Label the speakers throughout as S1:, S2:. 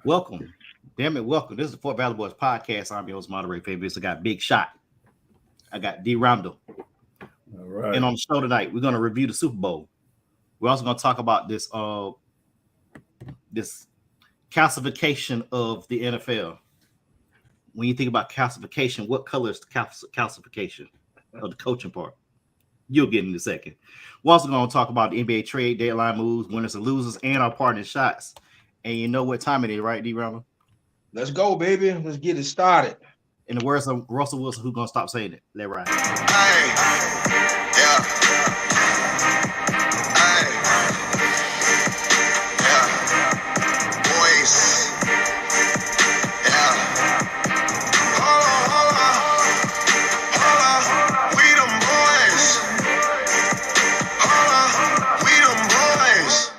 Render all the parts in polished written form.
S1: Welcome. Damn it, welcome. This is the Fort Valley Boys podcast. I'm your host, moderator, Fabius. I got Big Shot. I got D Rondo.
S2: All right.
S1: And on the show tonight, we're going to review the Super Bowl. We're also going to talk about this calcification of the NFL. When you think about calcification, what color is the calcification of the coaching part? You'll get in a second. We're also going to talk about the NBA trade deadline moves, winners and losers, and our partner shots. And you know what time it is, right, D Rondo?
S3: Let's go, baby. Let's get it started.
S1: In the words of Russell Wilson, who's gonna stop saying it? Let ride.
S4: Hey, yeah. Hey, yeah. Boys. Yeah. Hold on. We them boys. Hold on. We them boys.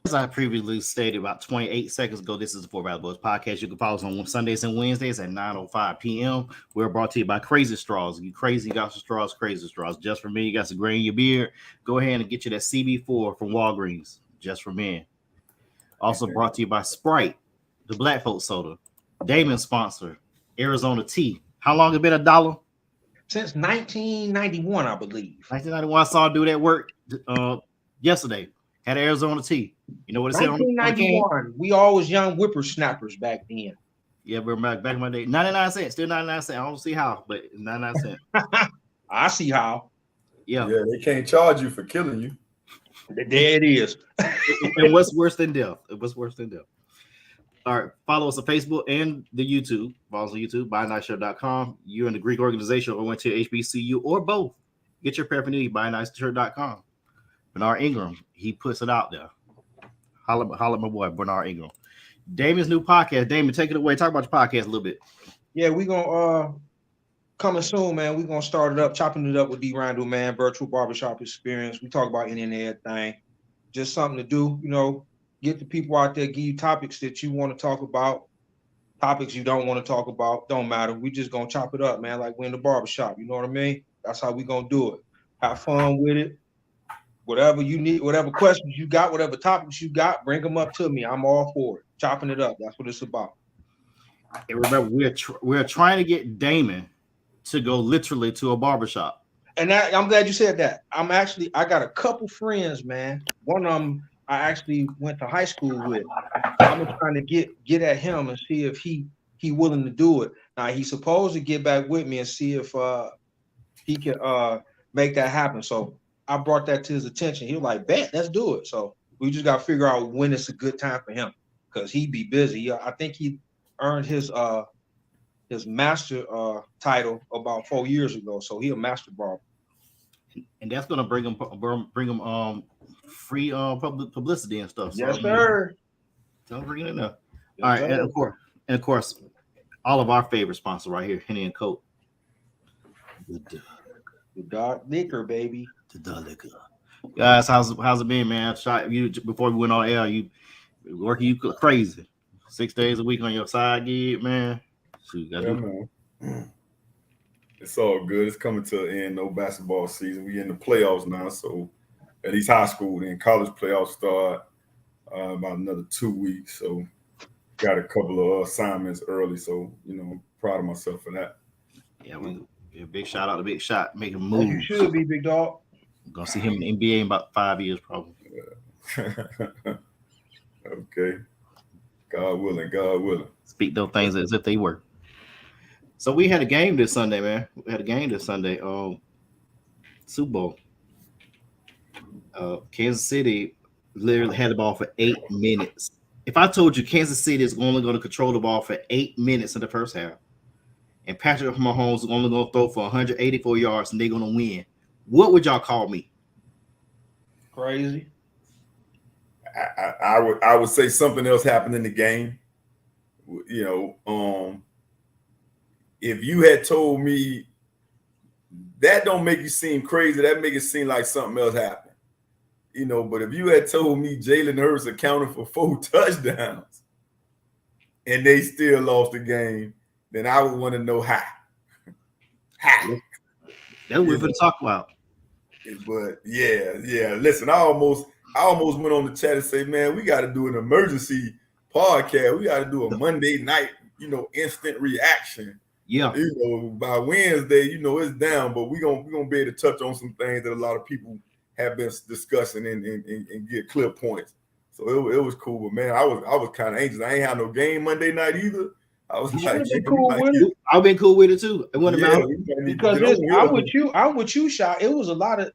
S1: As I previously stated about 28 seconds ago, this is the Fort Valley Boys podcast. You can follow us on Sundays and Wednesdays at 9:05 p.m. We're brought to you by Crazy Straws. You crazy, you got some straws, Crazy Straws. Just for me, you got some gray in your beard. Go ahead and get you that CB4 from Walgreens, just for men. Also brought to you by Sprite, the Black Folk Soda. Damon's sponsor, Arizona Tea. How long has it been $1?
S3: Since 1991, I believe.
S1: 1991. I saw him do that work yesterday. Had Arizona Tea. You know what it said on the
S3: 1991. We all was young whippersnappers back then.
S1: Yeah, we're back in my day. 99 cents, still 99 cents. I don't see how, but 99 cents.
S3: I see how.
S1: Yeah,
S2: they can't charge you for killing you.
S3: There it is.
S1: And what's worse than death? What's worse than death? All right, follow us on Facebook and the YouTube. Follow us on YouTube, buyniceshirt.com. You're in the Greek organization or went to HBCU or both. Get your paraphernalia, buyniceshirt.com. Bernard Ingram, he puts it out there. Holla at my boy, Bernard Ingram. Damon's new podcast. Damon, take it away. Talk about your podcast a little bit.
S3: Yeah, we're going to coming soon, man. We're going to start it up, chopping it up with D Rondo, man. Virtual barbershop experience. We talk about any and everything. Just something to do, get the people out there, give you topics that you want to talk about, topics you don't want to talk about. Don't matter. We just going to chop it up, man, like we're in the barbershop. You know what I mean? That's how we going to do it. Have fun with it. Whatever you need, whatever questions you got, whatever topics you got, bring them up to me. I'm all for it. Chopping it up. That's what it's about.
S1: And remember, we're trying to get Damon to go literally to a barbershop.
S3: And I'm glad you said that. I got a couple friends, man. One of them I actually went to high school with. I'm trying to get at him and see if he willing to do it. Now he's supposed to get back with me and see if he can make that happen. So I brought that to his attention. He was like, bet, let's do it. So we just got to figure out when it's a good time for him because he'd be busy. I think he earned his master title about 4 years ago. So he's a master barber.
S1: And that's going to bring him free publicity and stuff. So,
S3: yes, sir.
S1: Don't bring it enough.
S3: Yes,
S1: all right.
S3: sir.
S1: And of course, all of our favorite sponsor right here, Henny and Coke.
S3: The dark liquor, baby.
S1: The dark liquor. Guys, how's it been, man? Shot you before we went on air. You working crazy. 6 days a week on your side gig, man. Shoot,
S2: man. It's all good. It's coming to an end. No basketball season. We in the playoffs now, so at least high school. Then college playoffs start about another 2 weeks. So got a couple of assignments early. So I'm proud of myself for that.
S1: Yeah, a big shout out to Big Shot making moves.
S3: You should be, big dog.
S1: Gonna see him in the NBA in about 5 years, probably.
S2: Okay. God willing.
S1: Speak those things as if they were. So we had a game this Sunday, man. Super Bowl. Kansas City literally had the ball for 8 minutes. If I told you Kansas City is only going to control the ball for 8 minutes in the first half, and Patrick Mahomes is only going to throw for 184 yards and they're going to win, what would y'all call me?
S3: Crazy.
S2: I would say something else happened in the game. If you had told me that don't make you seem crazy, that make it seem like something else happened. But if you had told me Jalen Hurts accounted for 4 touchdowns and they still lost the game, then I would want to know how.
S1: That's what we're going to talk about.
S2: But yeah. Listen, I almost went on the chat and say, man, we got to do an emergency podcast. We got to do a Monday night, instant reaction.
S1: Yeah.
S2: By Wednesday, it's down, but we're gonna be able to touch on some things that a lot of people have been discussing and get clear points. So it was cool, but man, I was kind of anxious. I ain't had no game Monday night either. I was like,
S3: cool with it.
S1: I've been cool with it too. It wasn't about
S3: because I'm with you, Shot. It was a lot of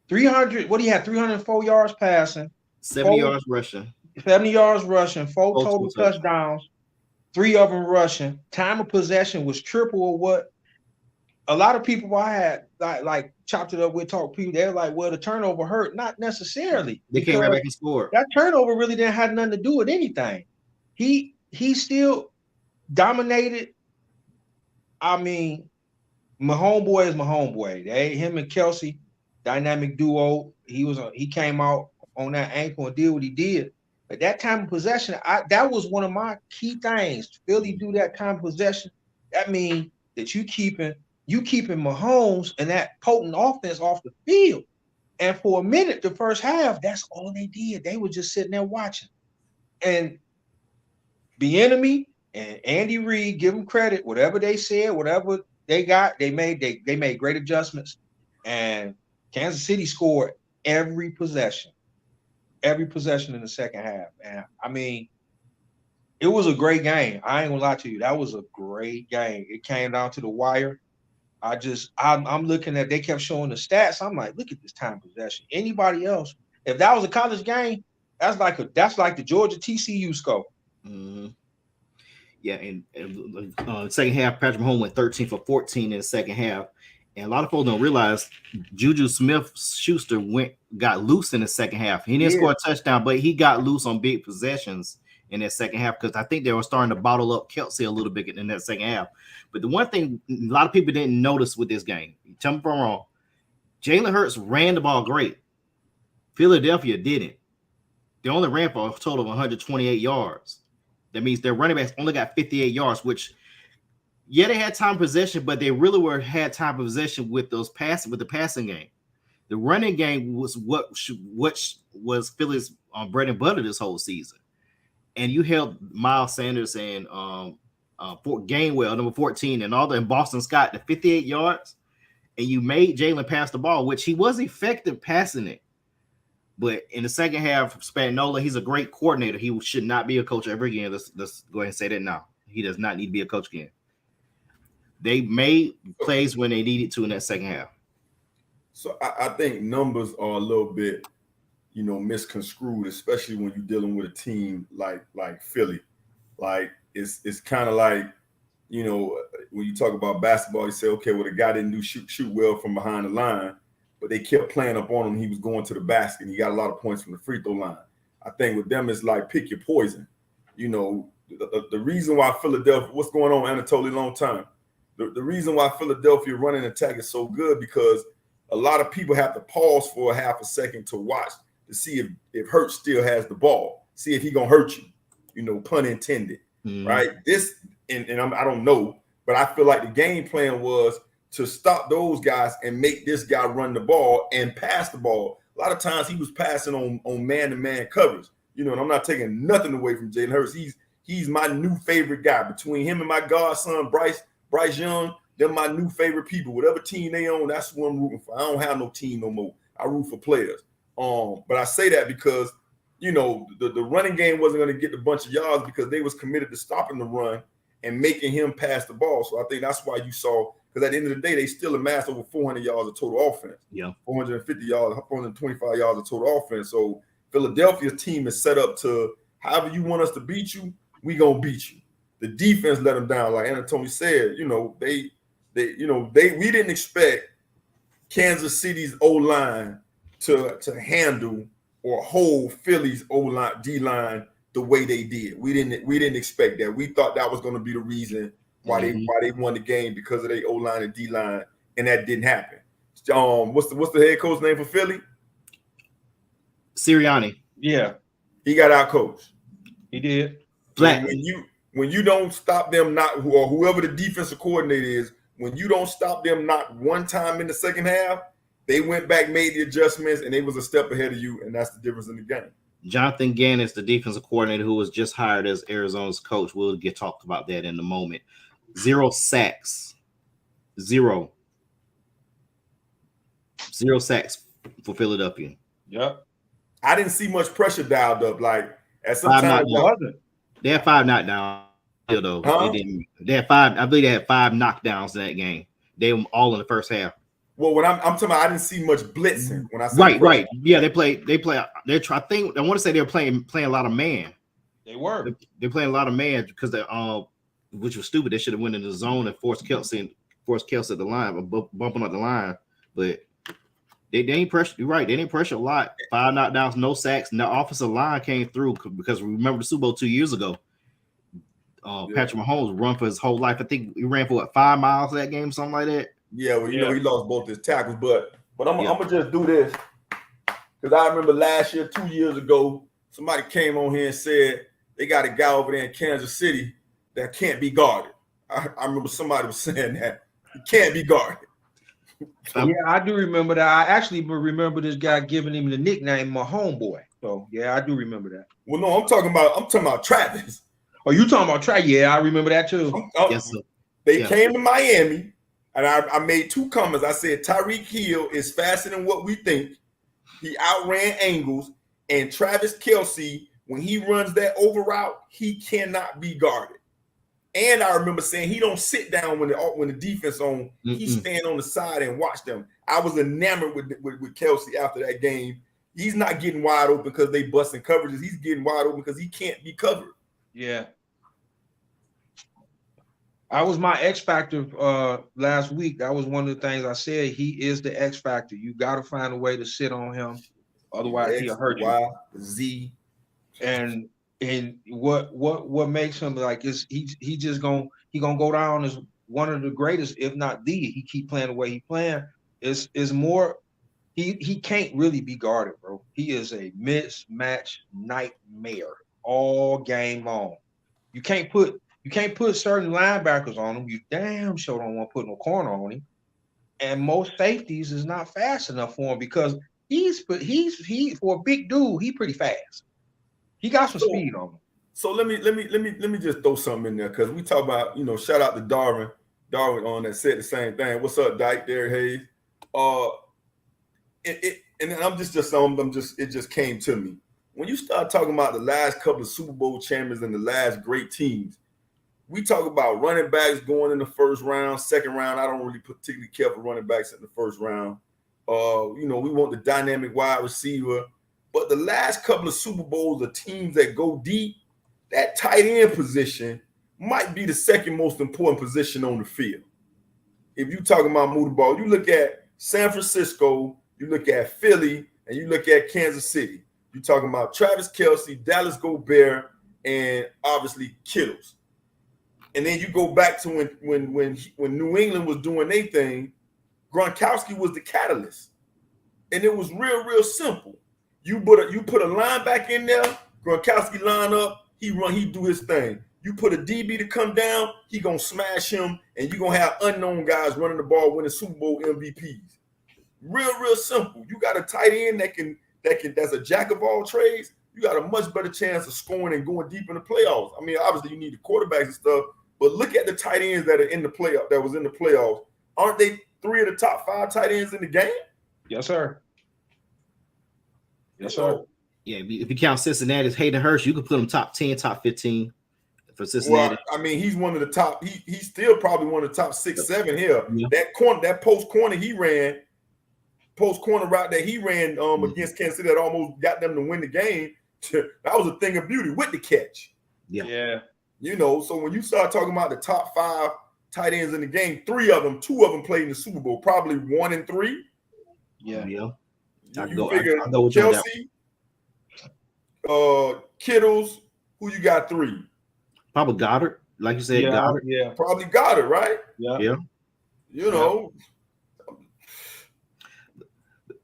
S3: 300. What do you have? 304 yards passing,
S1: 70 yards rushing,
S3: 70 yards rushing, 4 total touchdowns, 3 of them rushing. Time of possession was triple of what a lot of people I had like chopped it up with talk people. They're like, well, the turnover hurt. Not necessarily.
S1: They came right back and scored.
S3: That turnover really didn't have nothing to do with anything. He still dominated. I mean, my homeboy is my homeboy. Him and Kelsey, dynamic duo. He came out on that ankle and did what he did. But that time of possession, that was one of my key things. Philly do that time of possession. That means that you keeping Mahomes and that potent offense off the field. And for a minute, the first half, that's all they did. They were just sitting there watching. And the enemy and Andy Reid, give them credit. Whatever they said, whatever they got, they made great adjustments. And Kansas City scored every possession in the second half. And I mean, it was a great game. I ain't gonna lie to you. That was a great game. It came down to the wire. I'm looking at, they kept showing the stats. I'm like, look at this time possession. Anybody else, if that was a college game, that's like the Georgia TCU score.
S1: Mm-hmm. Yeah, and second half, Patrick Mahomes went 13 for 14 in the second half. And a lot of folks don't realize Juju Smith-Schuster got loose in the second half. He didn't score a touchdown, but he got loose on big possessions in that second half because I think they were starting to bottle up Kelsey a little bit in that second half. But the one thing a lot of people didn't notice with this game, tell me if I'm wrong, Jalen Hurts ran the ball great. Philadelphia didn't. They only ran for a total of 128 yards. That means their running backs only got 58 yards, which, yeah, they had time possession, but they really had time possession with the passing game. The running game was what was Philly's bread and butter this whole season. And you held Miles Sanders and Gainwell, number 14, and Boston Scott to 58 yards, and you made Jalen pass the ball, which he was effective passing it. But in the second half, Spagnuolo, he's a great coordinator. He should not be a coach ever again. Let's go ahead and say that now. He does not need to be a coach again. They made plays when they needed to in that second half.
S2: So I think numbers are a little bit, misconstrued, especially when you're dealing with a team like Philly. Like it's kind of like, when you talk about basketball, you say, okay, well, the guy didn't shoot well from behind the line, but they kept playing up on him. He was going to the basket, and he got a lot of points from the free throw line. I think with them, it's like pick your poison. The reason why Philadelphia, what's going on, Anatoly, long time? The reason why Philadelphia running attack is so good because a lot of people have to pause for a half a second to watch to see if Hurts still has the ball, see if he gonna hurt you, pun intended, right? I don't know, but I feel like the game plan was to stop those guys and make this guy run the ball and pass the ball. A lot of times he was passing on man-to-man coverage, and I'm not taking nothing away from Jalen Hurts. He's my new favorite guy. Between him and my godson, Bryce Young, they're my new favorite people. Whatever team they own, that's who I'm rooting for. I don't have no team no more. I root for players. But I say that because, the running game wasn't going to get a bunch of yards because they was committed to stopping the run and making him pass the ball. So I think that's why you saw, because at the end of the day, they still amassed over 400 yards of total offense. Yeah. 450 yards, 425 yards of total offense. So Philadelphia's team is set up to, however you want us to beat you, we going to beat you. The defense let them down. Like Anatoly said, we didn't expect Kansas City's O-line to handle or hold Philly's O-line, D-line the way they did. We didn't expect that. We thought that was going to be the reason why they won the game, because of their O-line and D-line, and that didn't happen. What's the head coach name for Philly?
S1: Sirianni.
S3: Yeah.
S2: He got out coached.
S3: He did.
S2: When you don't stop them, or whoever the defensive coordinator is, when you don't stop them not one time in the second half, They went back, made the adjustments, and they was a step ahead of you, and that's the difference in the game.
S1: Jonathan Gannon is the defensive coordinator who was just hired as Arizona's coach. We'll get talked about that in a moment. 0 sacks. 0 sacks for Philadelphia.
S3: Yep.
S2: I didn't see much pressure dialed up. Like at some
S1: Five
S2: time,
S3: Wasn't.
S1: They had 5 knockdowns. Though
S2: Huh?
S1: they had 5. I believe they had 5 knockdowns in that game. They were all in the first half.
S2: well, when I'm talking about, I didn't see much blitzing. When I say
S1: Right,
S2: pressure.
S1: right. Yeah, they play. They're I think I want to say they're playing a lot of man.
S3: They were.
S1: They're playing a lot of man because they which was stupid. They should have went in the zone and forced Kelsey at the line, bumping up the line. But they ain't pressure. You're right. They didn't pressure a lot. 5 knockdowns, no sacks. And the offensive line came through because remember the Super Bowl 2 years ago. Patrick Mahomes run for his whole life. I think he ran for what 5 miles that game, something like that.
S2: Yeah, well, you know, he lost both his tackles, but I'm
S1: Yeah.
S2: gonna just do this because I remember last year, 2 years ago, somebody came on here and said they got a guy over there in Kansas City that can't be guarded. I remember somebody was saying that he can't be guarded.
S3: Yeah, I do remember that. I actually remember this guy giving him the nickname "my homeboy." So yeah, I do remember that.
S2: Well, no, I'm talking about Travis.
S3: Oh, you talking about Trey? Yeah, I remember that too.
S1: Yes, sir.
S2: They
S1: Yeah.
S2: came to Miami, and I made 2 comments. I said Tyreek Hill is faster than what we think. He outran angles, and Travis Kelsey, when he runs that over route, he cannot be guarded. And I remember saying he don't sit down when the defense on. He stand on the side and watch them. I was enamored with Kelsey after that game. He's not getting wide open because they busting coverages. He's getting wide open because he can't be covered.
S3: Yeah. I was my X factor last week. That was one of the things I said. He is the X factor. You got to find a way to sit on him, otherwise he'll hurt you.
S2: Y, Z.
S3: And what makes him like is he gonna go down as one of the greatest, if not the. He keep playing the way he playing. Is more. He can't really be guarded, bro. He is a mismatch nightmare all game long. You can't put certain linebackers on him. You damn sure don't want to put no corner on him. And most safeties is not fast enough for him because he's for a big dude, he pretty fast. He got some speed on him. So
S2: let me just throw something in there because we talk about, shout out to Darwin on that said the same thing. What's up, Dyke, Derek Hayes? And it just came to me. When you start talking about the last couple of Super Bowl champions and the last great teams, we talk about running backs going in the first round, second round. I don't really particularly care for running backs in the first round. We want the dynamic wide receiver. But the last couple of Super Bowls of teams that go deep, that tight end position might be the second most important position on the field. If you're talking about move the ball, you look at San Francisco, you look at Philly, and you look at Kansas City. You're talking about Travis Kelsey, Dallas Gobert, and obviously Kittles. And then you go back to when New England was doing their thing, Gronkowski was the catalyst. And it was real simple. You put a linebacker in there, Gronkowski line up, he do his thing. You put a DB to come down, he gonna smash him, and you're gonna have unknown guys running the ball winning Super Bowl MVPs. Real simple. You got a tight end that's a jack of all trades. You got a much better chance of scoring and going deep in the playoffs. I mean, obviously you need the quarterbacks and stuff, but look at the tight ends that are in the playoff that was in the playoffs. Aren't they 3 of the top 5 tight ends in the game?
S3: Yes, sir. Yes, sir.
S1: Yeah, if you count Cincinnati's Hayden Hurst, you could put him top 10, top 15 for Cincinnati.
S2: Well, I mean, he's one of the top. He's still probably one of the top 6, 7 here.
S1: Yeah.
S2: That post corner route that he ran against Kansas City that almost got them to win the game. That was a thing of beauty with the catch.
S3: Yeah.
S2: So when you start talking about the top 5 tight ends in the game, 2 of them played in the Super Bowl, probably 1 and 3.
S3: Yeah.
S2: You figure Kelsey, Kittles, who you got 3?
S1: Probably Goddard, like you said, Goddard.
S3: Yeah.
S2: Probably Goddard, right?
S3: Yeah.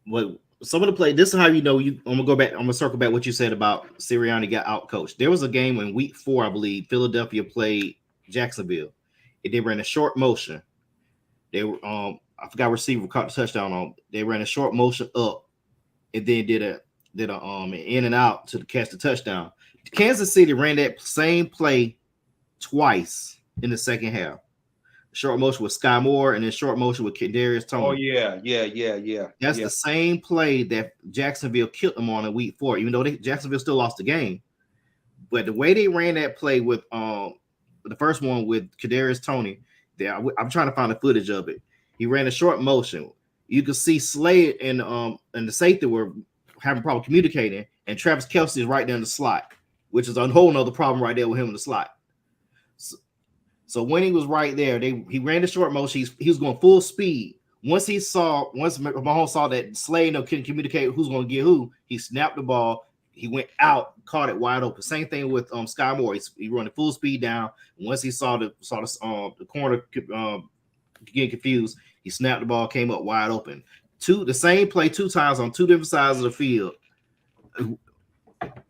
S1: Well, some of the play. This is how I'm gonna circle back what you said about Sirianni got out coached. There was a game in week 4, I believe, Philadelphia played Jacksonville, and they ran a short motion. They were I I forgot receiver caught the touchdown on. They ran a short motion up and then did a an in and out to catch the touchdown. Kansas City ran that same play twice in the second half. Short motion with Sky Moore and then short motion with Kadarius Toney.
S3: Oh yeah.
S1: That's the same play that Jacksonville killed them on in week 4, even though Jacksonville still lost the game. But the way they ran that play with the first one with Kadarius Toney, I'm trying to find the footage of it. He ran a short motion. You could see Slade and the safety were having problem communicating, and Travis Kelce is right there in the slot, which is a whole nother problem right there with him in the slot. So when he was right there, he ran the short motion. He was going full speed. Once Mahomes saw that Slade couldn't communicate who's going to get who, he snapped the ball. He went out, caught it wide open. Same thing with Sky Moore. He running full speed down. Once he saw the corner getting confused, he snapped the ball, came up wide open. The same play 2 times on 2 different sides of the field.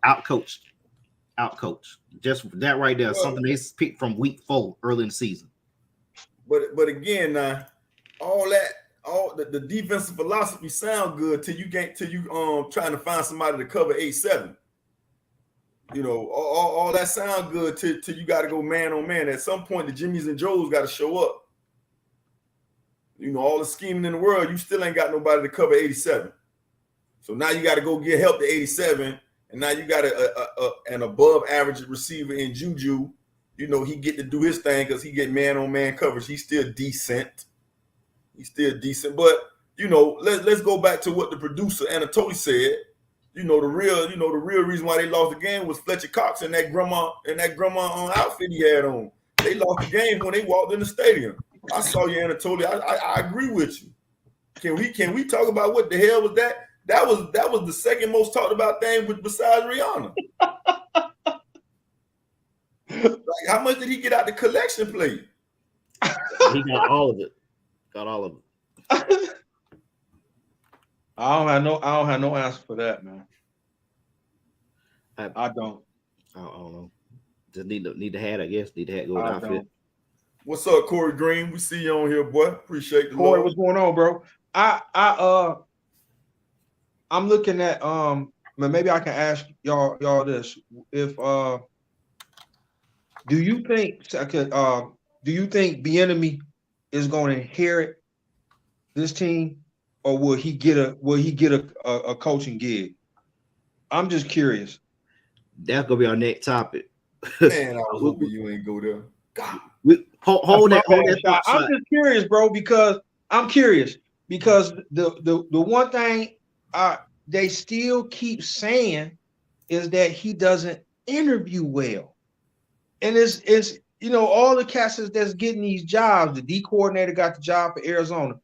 S1: Out coached. Just that right there, something they picked from week 4 early in the season.
S2: But again, all the defensive philosophy sound good till you trying to find somebody to cover 8-7. You know, all that sound good till you got to go man on man. At some point, the Jimmys and Joes got to show up. You know, all the scheming in the world, you still ain't got nobody to cover 87. So now you got to go get help to 87, and now you got an above average receiver in Juju. You know, he get to do his thing because he get man on man coverage. He's still decent. But you know, let's go back to what the producer Anatoly said. You know, the real reason why they lost the game was Fletcher Cox and that grandma outfit he had on. They lost the game when they walked in the stadium. I saw you, Anatoly. I agree with you. Can we talk about what the hell was that? That was the second most talked about thing besides Rihanna. Like, how much did he get out the collection plate?
S1: He got all of it.
S3: I don't have no answer for that, man. I don't.
S1: I don't know. Just need to have, I guess. Need to have go with outfit.
S2: What's up, Corey Green? We see you on here, boy. Appreciate the
S3: Corey,
S2: love.
S3: what's going on, bro? I'm looking at maybe I can ask y'all this. If do you think Bieniemy is going to inherit this team, or will he get a coaching gig? I'm just curious.
S1: That's gonna be our next topic.
S2: Man, I was hoping you ain't go there. God.
S1: Hold that thought.
S3: I'm just curious, bro, because the one thing they still keep saying is that he doesn't interview well, and it's you know, all the cats that's getting these jobs. The D coordinator got the job for Arizona.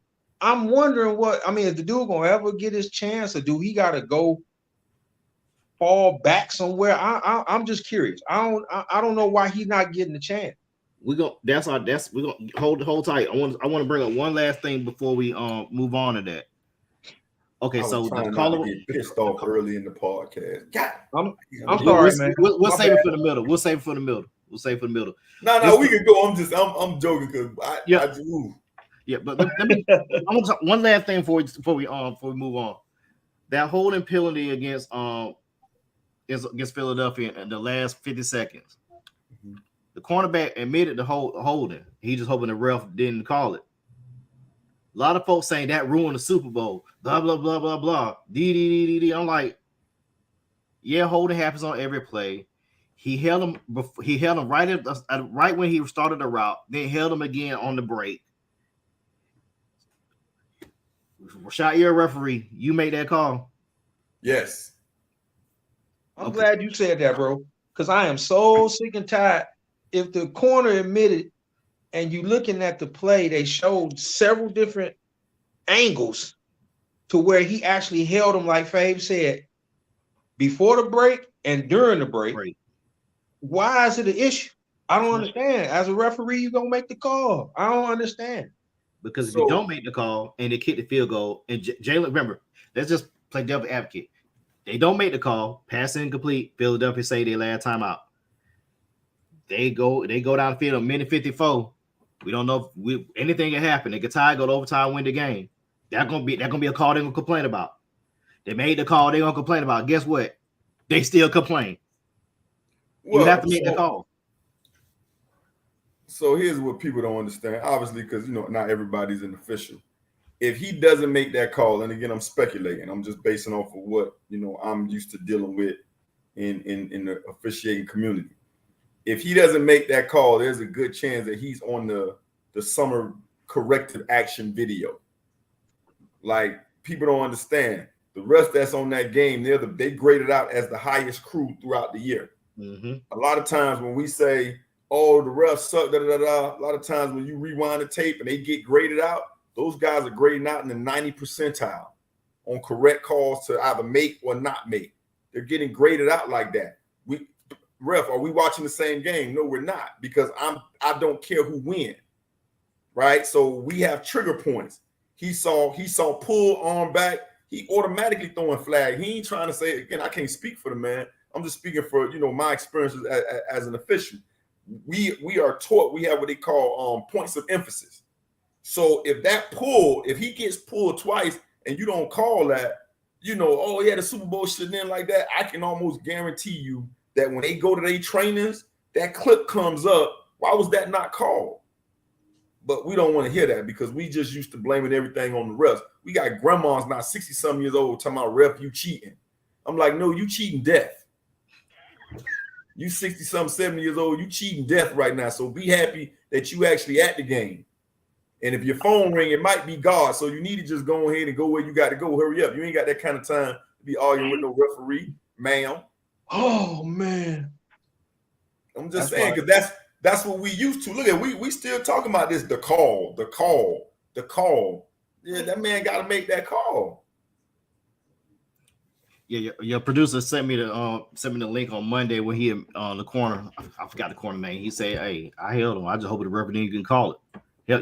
S3: I'm wondering is the dude gonna ever get his chance, or do he got to go fall back somewhere? I'm just curious. I don't know why he's not getting the chance.
S1: We're gonna hold tight. I want to bring up one last thing before we move on to that. Okay, so the caller
S2: get pissed off early in the podcast. God,
S3: I'm sorry, man.
S1: We'll save it for the middle. We'll save it for the middle.
S2: No, we could go. I'm joking because I do.
S1: Yeah, but let me. I want to talk one last thing before we move on. That holding penalty against Philadelphia in the last 50 seconds. Mm-hmm. The cornerback admitted to holding. He just hoping the ref didn't call it. A lot of folks saying that ruined the Super Bowl. Blah blah blah blah blah. I'm like, yeah, holding happens on every play. He held him right when he started the route. Then held him again on the break. Rashad, you're a referee. You made that call.
S2: Yes.
S3: I'm glad you said that, bro, because I am so sick and tired. If the corner admitted, and you looking at the play, they showed several different angles to where he actually held him, like Fabe said, before the break and during the break. Right. Why is it an issue? I don't understand. As a referee, you're going to make the call. I don't understand.
S1: Because if you don't make the call and they kick the field goal, and Jalen, remember, let's just play devil advocate. They don't make the call, pass incomplete, Philadelphia say they last time out. They go down the field a minute 54. We don't know if anything can happen. They could tie, go to overtime, win the game. That's gonna be a call they're gonna complain about. They made the call they're gonna complain about. Guess what? They still complain. You have to make the call.
S2: So here's what people don't understand. Obviously, because not everybody's an official. If he doesn't make that call, and again, I'm speculating. I'm just basing off of what I'm used to dealing with in the officiating community. If he doesn't make that call, there's a good chance that he's on the summer corrective action video. Like, people don't understand. The rest that's on that game, they graded out as the highest crew throughout the year.
S1: Mm-hmm.
S2: A lot of times when we say, oh, the refs suck, a lot of times when you rewind the tape and they get graded out, those guys are grading out in the 90th percentile on correct calls to either make or not make. They're getting graded out like that. Ref, are we watching the same game? No, we're not, because I don't care who wins, right? So we have trigger points. He saw pull arm back. He automatically throwing flag. He ain't trying to say, again, I can't speak for the man. I'm just speaking for my experiences as an official. We are taught, we have what they call points of emphasis. So if he gets pulled twice and you don't call that, oh yeah, the Super Bowl shouldn't end like that, I can almost guarantee you that when they go to their trainings, that clip comes up. Why was that not called? But we don't want to hear that, because we just used to blaming everything on the refs. We got grandmas now 60-something years old talking about, ref, you cheating. I'm like, no, you cheating death. You 60-something, 70 years old, you cheating death right now. So be happy that you actually at the game. And if your phone ring, it might be God. So you need to just go ahead and go where you got to go. Hurry up. You ain't got that kind of time to be arguing with no referee, ma'am.
S3: Oh man.
S2: I'm just saying, because that's what we used to. Look at, we still talking about this, the call. Yeah, that man got to make that call.
S1: Yeah, your producer sent me the link on Monday when he on the corner. I forgot the corner name. He said, "Hey, I held him. I just hope the referee can call it.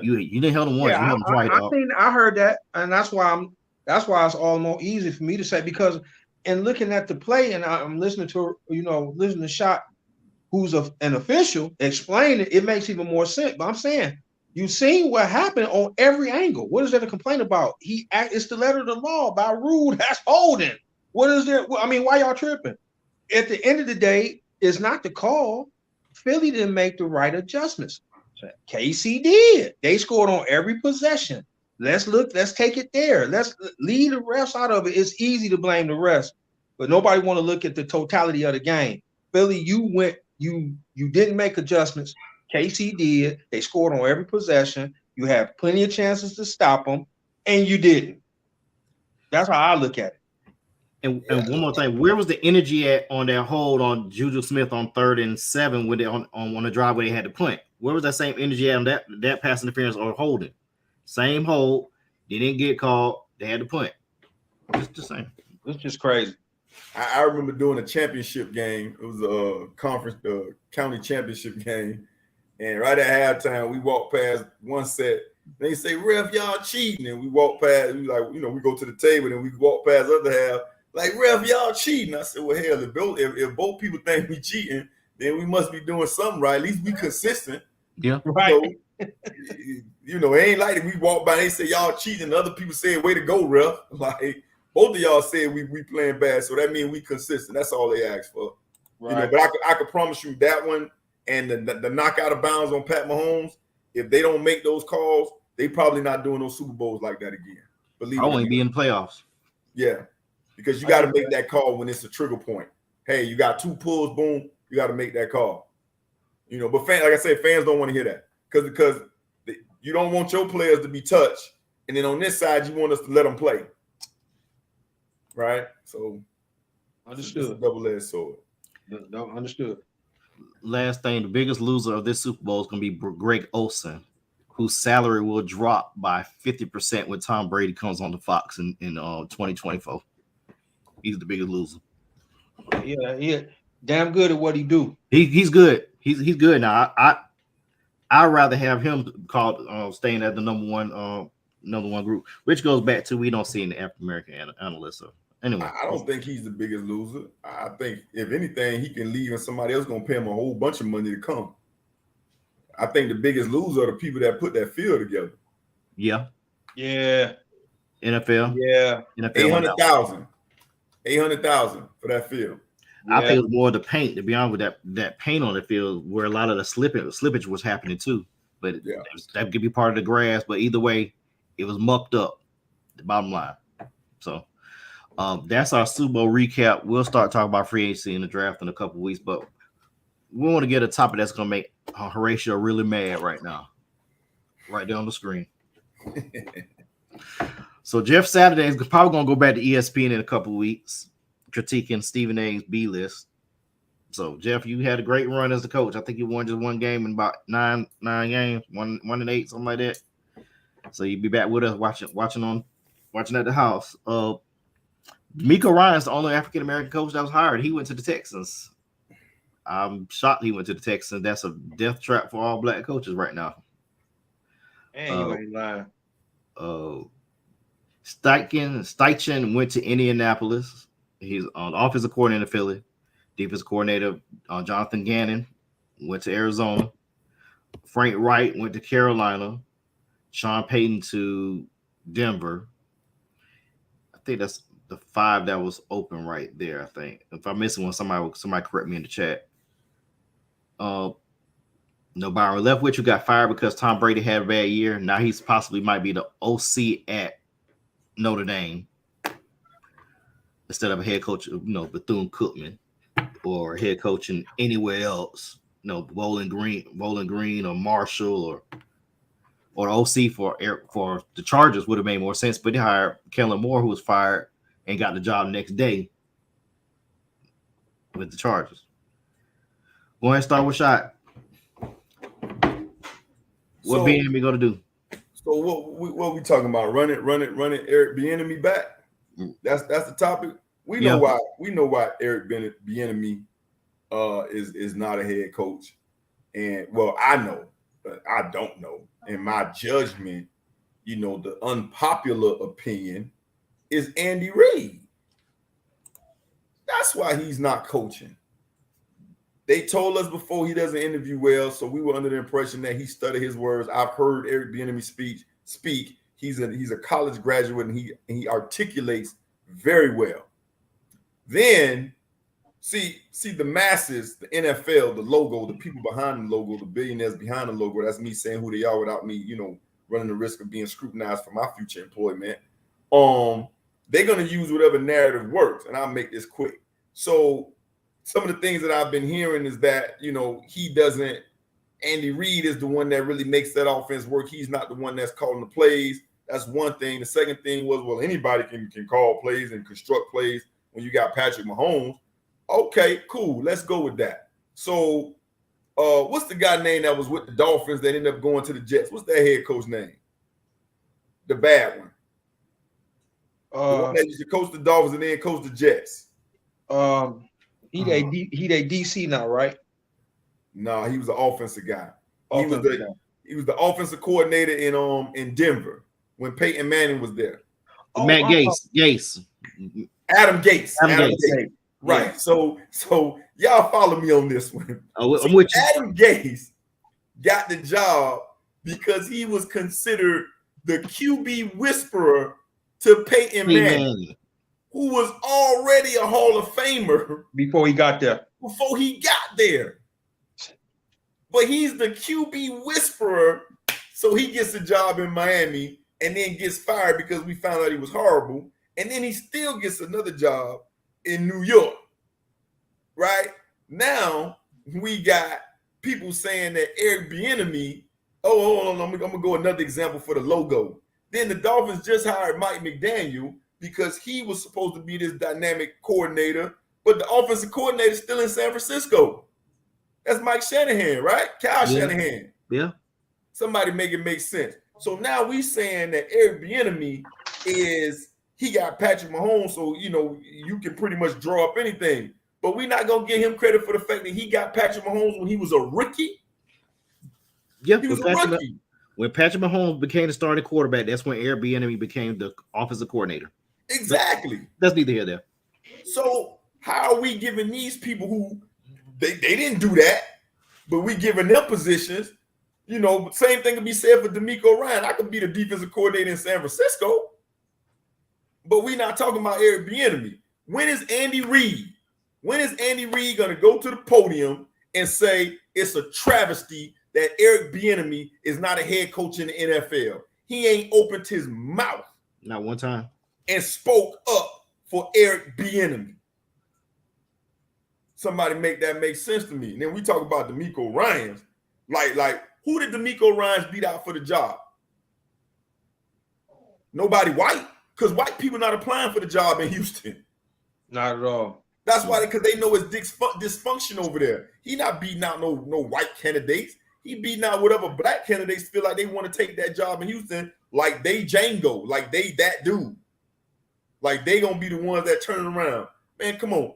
S1: You didn't held him once.
S3: Yeah,
S1: you held him twice."
S3: I heard that, and that's why it's all more easy for me to say, because in looking at the play and I'm listening to Shot, who's an official, explain it. It makes even more sense. But I'm saying, you've seen what happened on every angle. What is there to complain about? It's the letter of the law. By rule, that's holding. What is there? I mean, why y'all tripping? At the end of the day, it's not the call. Philly didn't make the right adjustments. KC did. They scored on every possession. Let's take it there. Let's leave the refs out of it. It's easy to blame the refs, but nobody want to look at the totality of the game. Philly, you didn't make adjustments. KC did. They scored on every possession. You have plenty of chances to stop them, and you didn't. That's how I look at it.
S1: And one more thing, where was the energy at on that hold on Juju Smith on 3rd and 7 when they on the drive where they had to punt? Where was that same energy at on that pass interference or holding? Same hold. They didn't get called. They had to punt. Just the same.
S3: It's just crazy.
S2: I remember doing a championship game. It was a conference, county championship game. And right at halftime, we walked past one set. They say, ref, y'all cheating. And we walk past, we go to the table and we walk past the other half. Like, ref, y'all cheating. I said, well, hell, if both people think we cheating, then we must be doing something right. At least we consistent.
S1: Yeah.
S2: Right. It ain't like we walk by and they say y'all cheating and other people say, way to go, ref. Like, both of y'all said we playing bad. So that means we consistent. That's all they asked for. Right. But I could promise you that one and the knockout of bounds on Pat Mahomes, if they don't make those calls, they probably not doing those Super Bowls like that again. Believe
S1: I won't be in the playoffs.
S2: Yeah. Because you got to make that call when it's a trigger point. Hey, you got 2 pulls, boom, you got to make that call. But like I said, fans don't want to hear that because you don't want your players to be touched, and then on this side you want us to let them play, right? So,
S3: understood.
S2: Double-edged sword.
S3: No, understood.
S1: Last thing, the biggest loser of this Super Bowl is going to be Greg Olsen, whose salary will drop by 50% when Tom Brady comes on the Fox in 2024. He's the biggest loser.
S3: Yeah, damn good at what he do.
S1: He's good. He's good now. I'd rather have him called staying at the number one group, which goes back to we don't see any African American analysts. So anyway,
S2: I don't think he's the biggest loser. I think if anything, he can leave and somebody else gonna pay him a whole bunch of money to come. I think the biggest loser are the people that put that field together.
S1: Yeah.
S3: Yeah.
S1: NFL.
S3: Yeah.
S1: NFL.
S2: 800,000 for that field.
S1: I think it was more the paint, to be honest with that paint on the field where a lot of the slippage was happening too. But that could be part of the grass. But either way, it was mucked up. The bottom line. So that's our Super Bowl recap. We'll start talking about free agency in the draft in a couple of weeks, but we want to get a topic that's going to make Horatio really mad right now. Right there on the screen. So Jeff Saturday is probably going to go back to ESPN in a couple of weeks, critiquing Stephen A's B list. So Jeff, you had a great run as a coach. I think you won just one game in about nine games, 1-8, something like that. So you'll be back with us watching at the house. Miko Ryan's the only African American coach that was hired. He went to the Texans. I'm shocked he went to the Texans. That's a death trap for all black coaches right now.
S3: And you ain't lying.
S1: Steichen went to Indianapolis. He's on the offensive coordinator in Philly. Defensive coordinator Jonathan Gannon went to Arizona. Frank Wright went to Carolina. Sean Payton to Denver. I think that's the 5 that was open right there. I think if I'm missing one, somebody correct me in the chat. No, Byron Leftwich, who got fired because Tom Brady had a bad year. Now he's possibly might be the OC at Notre Dame instead of a head coach, Bethune-Cookman, or head coaching anywhere else. Bowling Green or Marshall or the OC for the Chargers would have made more sense. But they hired Kellen Moore, who was fired and got the job the next day with the Chargers. Go ahead and start with Shot. What Bieniemy going to do?
S2: So what we talking about? Running Eric Bieniemy back. That's the topic. We know why Eric Bieniemy is not a head coach. And I know, but I don't know. In my judgment, the unpopular opinion is Andy Reid. That's why he's not coaching. They told us before he doesn't interview well, so we were under the impression that he studied his words. I've heard Eric Bieniemy speak. He's a college graduate and he articulates very well. Then see the masses, the NFL, the logo, the people behind the logo, the billionaires behind the logo. That's me saying who they are without me, running the risk of being scrutinized for my future employment. They're gonna use whatever narrative works, and I'll make this quick. So some of the things that I've been hearing is that, Andy Reid is the one that really makes that offense work. He's not the one that's calling the plays. That's one thing. The second thing was, anybody can call plays and construct plays when you got Patrick Mahomes. Okay, cool. Let's go with that. So what's the guy name that was with the Dolphins that ended up going to the Jets? What's that head coach name? The bad one. The one that used to coach the Dolphins and then coach the Jets.
S3: He they DC now, right?
S2: No, he was the offensive guy. He was the offensive coordinator in Denver when Peyton Manning was there.
S1: Matt Gase.
S2: Adam Gase. Right.
S3: Yeah.
S2: So y'all follow me on this one.
S1: I'm with you.
S2: Adam Gase got the job because he was considered the QB whisperer to Peyton Manning, who was already a Hall of Famer
S3: before he got there.
S2: But he's the QB whisperer, so he gets a job in Miami and then gets fired because we found out he was horrible. And then he still gets another job in New York. Right? Now, we got people saying that Eric Bieniemy, hold on, I'm going to go another example for the logo. Then the Dolphins just hired Mike McDaniel because he was supposed to be this dynamic coordinator, but the offensive coordinator is still in San Francisco. That's Mike Shanahan, right? Kyle Shanahan.
S1: Yeah.
S2: Somebody make it make sense. So now we saying that Eric Bieniemy he got Patrick Mahomes, so you can pretty much draw up anything. But we're not gonna give him credit for the fact that he got Patrick Mahomes when he was a rookie.
S1: Yeah,
S2: he was a rookie.
S1: When Patrick Mahomes became the starting quarterback, that's when Eric Bieniemy became the offensive coordinator.
S2: Exactly.
S1: That's neither here nor there.
S2: So how are we giving these people who they didn't do that, but we giving them positions You know, same thing can be said for D'Amico Ryan. I could be the defensive coordinator in San Francisco, but we're not talking about Eric Bieniemy. When is Andy Reid going to go to the podium and say it's a travesty that Eric Bieniemy is not a head coach in the NFL? He ain't opened his mouth.
S1: Not one time.
S2: And spoke up for Eric Bieniemy. Somebody make that make sense to me. And then we talk about D'Amico Ryans. Like who did D'Amico Ryans beat out for the job? Nobody white, because white people not applying for the job in Houston.
S3: Not at all.
S2: That's why, because they know it's dysfunction over there. He not beating out no white candidates. He beating out whatever black candidates feel like they want to take that job in Houston, like they Django, like they that dude. Like they gonna be the ones that turn it around. Man, come on.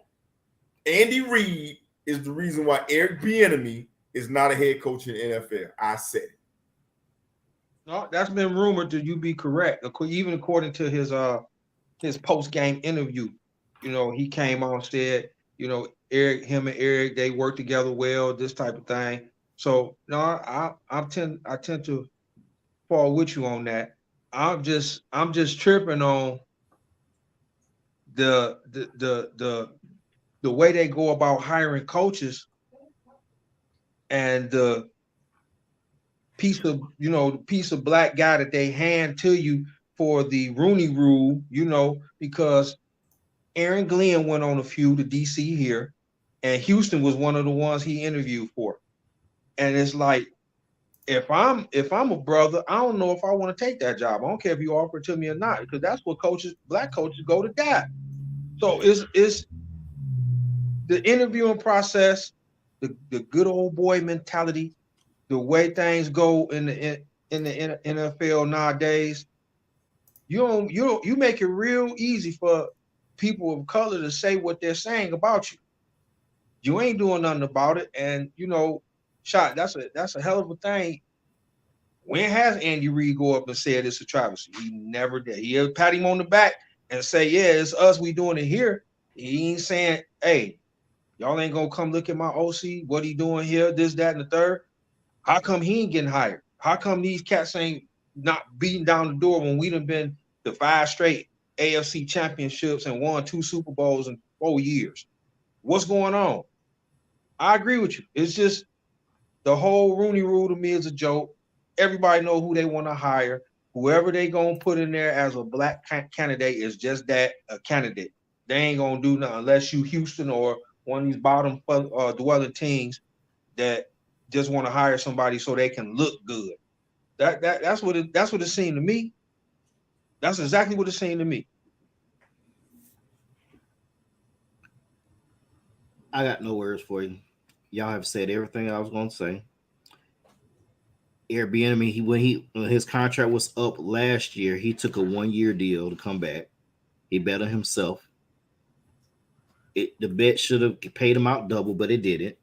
S2: Andy Reid is the reason why Eric Bieniemy is not a head coach in the NFL. I said it.
S3: No, that's been rumored to you be correct. Even according to his post-game interview, you know, he came on and said, you know, him and Eric, they work together well, this type of thing. So no, I tend to fall with you on that. I'm just tripping on the way they go about hiring coaches and the piece of black guy that they hand to you for the Rooney Rule, you know, because Aaron Glenn went on a few to DC here, and Houston was one of the ones he interviewed for. And it's like, if I'm a brother, I don't know if I want to take that job. I don't care if you offer it to me or not, because that's what black coaches go to die. So it's the interviewing process, the good old boy mentality, the way things go in the NFL nowadays. You make it real easy for people of color to say what they're saying about you. You ain't doing nothing about it, and you know, shot. That's a hell of a thing. When has Andy Reid go up and said it's a travesty? He never did. He'll pat him on the back and say, "Yeah, it's us. We doing it here." He ain't saying, "Hey, y'all ain't gonna come look at my OC. What he doing here? This, that, and the third. How come he ain't getting hired? How come these cats ain't not beating down the door when we done been to 5 straight AFC championships and won 2 Super Bowls in 4 years? What's going on?" I agree with you. It's just the whole Rooney Rule to me is a joke. Everybody know who they want to hire. Whoever they gonna put in there as a black candidate is just that, a candidate. They ain't gonna do nothing unless you Houston or one of these bottom dwelling teams that just want to hire somebody so they can look good. That's what it seemed to me. That's exactly what it seemed to me.
S1: I got no words for you. Y'all have said everything I was going to say. Airbnb, when his contract was up last year, he took a 1-year deal to come back. He bet on himself. The bet should have paid him out double, but it didn't.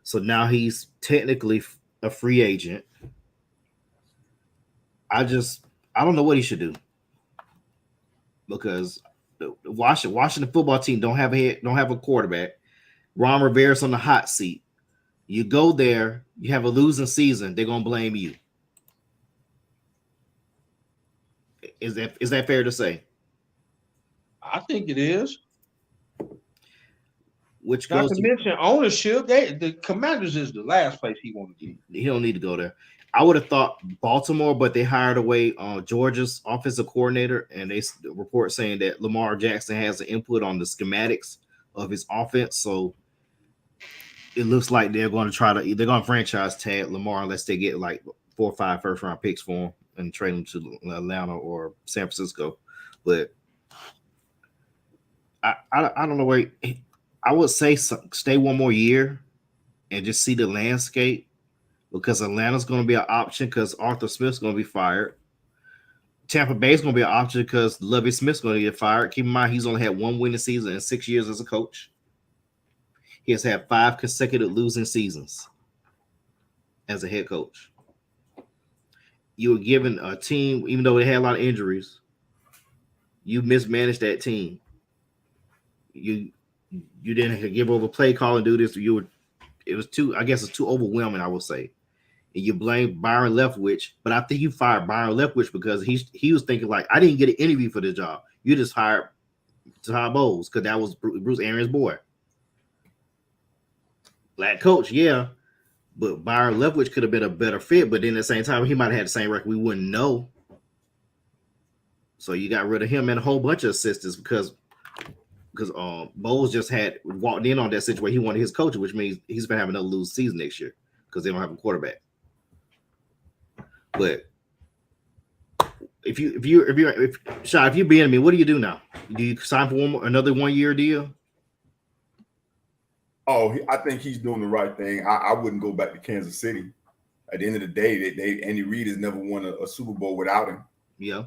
S1: So now he's technically a free agent. I don't know what he should do, because the Washington football team don't have a quarterback. Ron Rivera's on the hot seat. You go there, you have a losing season, they're gonna blame you. Is that fair to say?
S3: I think it is.
S1: Which
S3: Not
S1: goes
S3: to mention ownership. The Commanders is the last place he want to be.
S1: He don't need to go there. I would have thought Baltimore, but they hired away Georgia's offensive coordinator, and they report saying that Lamar Jackson has an input on the schematics of his offense. So it looks like they're going to franchise tag Lamar unless they get like 4 or 5 first-round picks for him and trade him to Atlanta or San Francisco. But I don't know where. I would say stay 1 more year and just see the landscape, because Atlanta's going to be an option because Arthur Smith's going to be fired. Tampa Bay's going to be an option because Lovie Smith's going to get fired. Keep in mind, he's only had 1 winning season in 6 years as a coach. He has had 5 consecutive losing seasons as a head coach. You were given a team, even though they had a lot of injuries, you mismanaged that team. You didn't give over play call and do this. It's too overwhelming, I would say. and you blame Byron Leftwich, but I think you fired Byron Leftwich because he was thinking like, I didn't get an interview for this job. You just hired Todd Bowles because that was Bruce Arians' boy. Black coach, yeah, but Byron Leftwich could have been a better fit. But then at the same time, he might have had the same record. We wouldn't know. So you got rid of him and a whole bunch of assistants because Bowles just had walked in on that situation. He wanted his coach, which means he's gonna have another lose season next year because they don't have a quarterback. But if you being me, what do you do now? Do you sign for another 1 year deal?
S2: Oh, I think he's doing the right thing. I wouldn't go back to Kansas City. At the end of the day, Andy Reid has never won a Super Bowl without him.
S1: Yeah.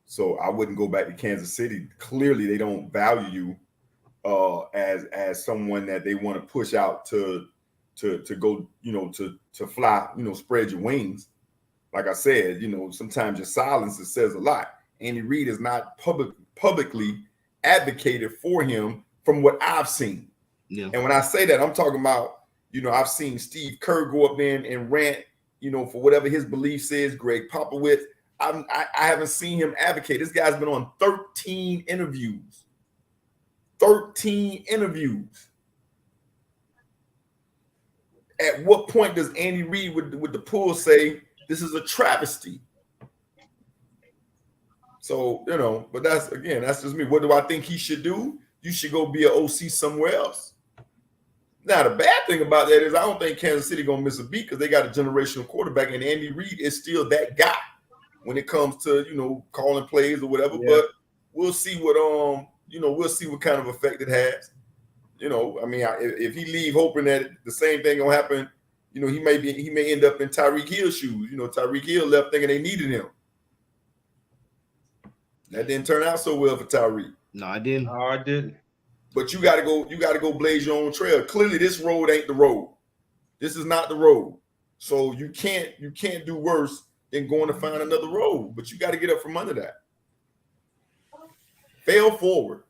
S2: So I wouldn't go back to Kansas City. Clearly, they don't value you as someone that they want to push out to go, to fly, spread your wings. Like I said, sometimes your silence says a lot. Andy Reid is not publicly advocated for him from what I've seen.
S1: Yeah.
S2: And when I say that, I'm talking about, I've seen Steve Kerr go up there and rant, for whatever his beliefs is. Greg Popovich, I haven't seen him advocate. This guy's been on 13 interviews. 13 interviews. At what point does Andy Reid with the pool say this is a travesty? So, but that's just me. What do I think he should do? You should go be an OC somewhere else. Now, the bad thing about that is I don't think Kansas City going to miss a beat because they got a generational quarterback, and Andy Reid is still that guy when it comes to, calling plays or whatever. Yeah. But we'll see we'll see what kind of effect it has. If he leave hoping that the same thing gonna happen, he may end up in Tyreek Hill's shoes. Tyreek Hill left thinking they needed him. That didn't turn out so well for Tyreek.
S1: No, I didn't.
S3: No, I didn't.
S2: But you gotta go blaze your own trail. Clearly, this road ain't the road. This is not the road. So you can't do worse than going to find another road. But you got to get up from under that. Fail forward.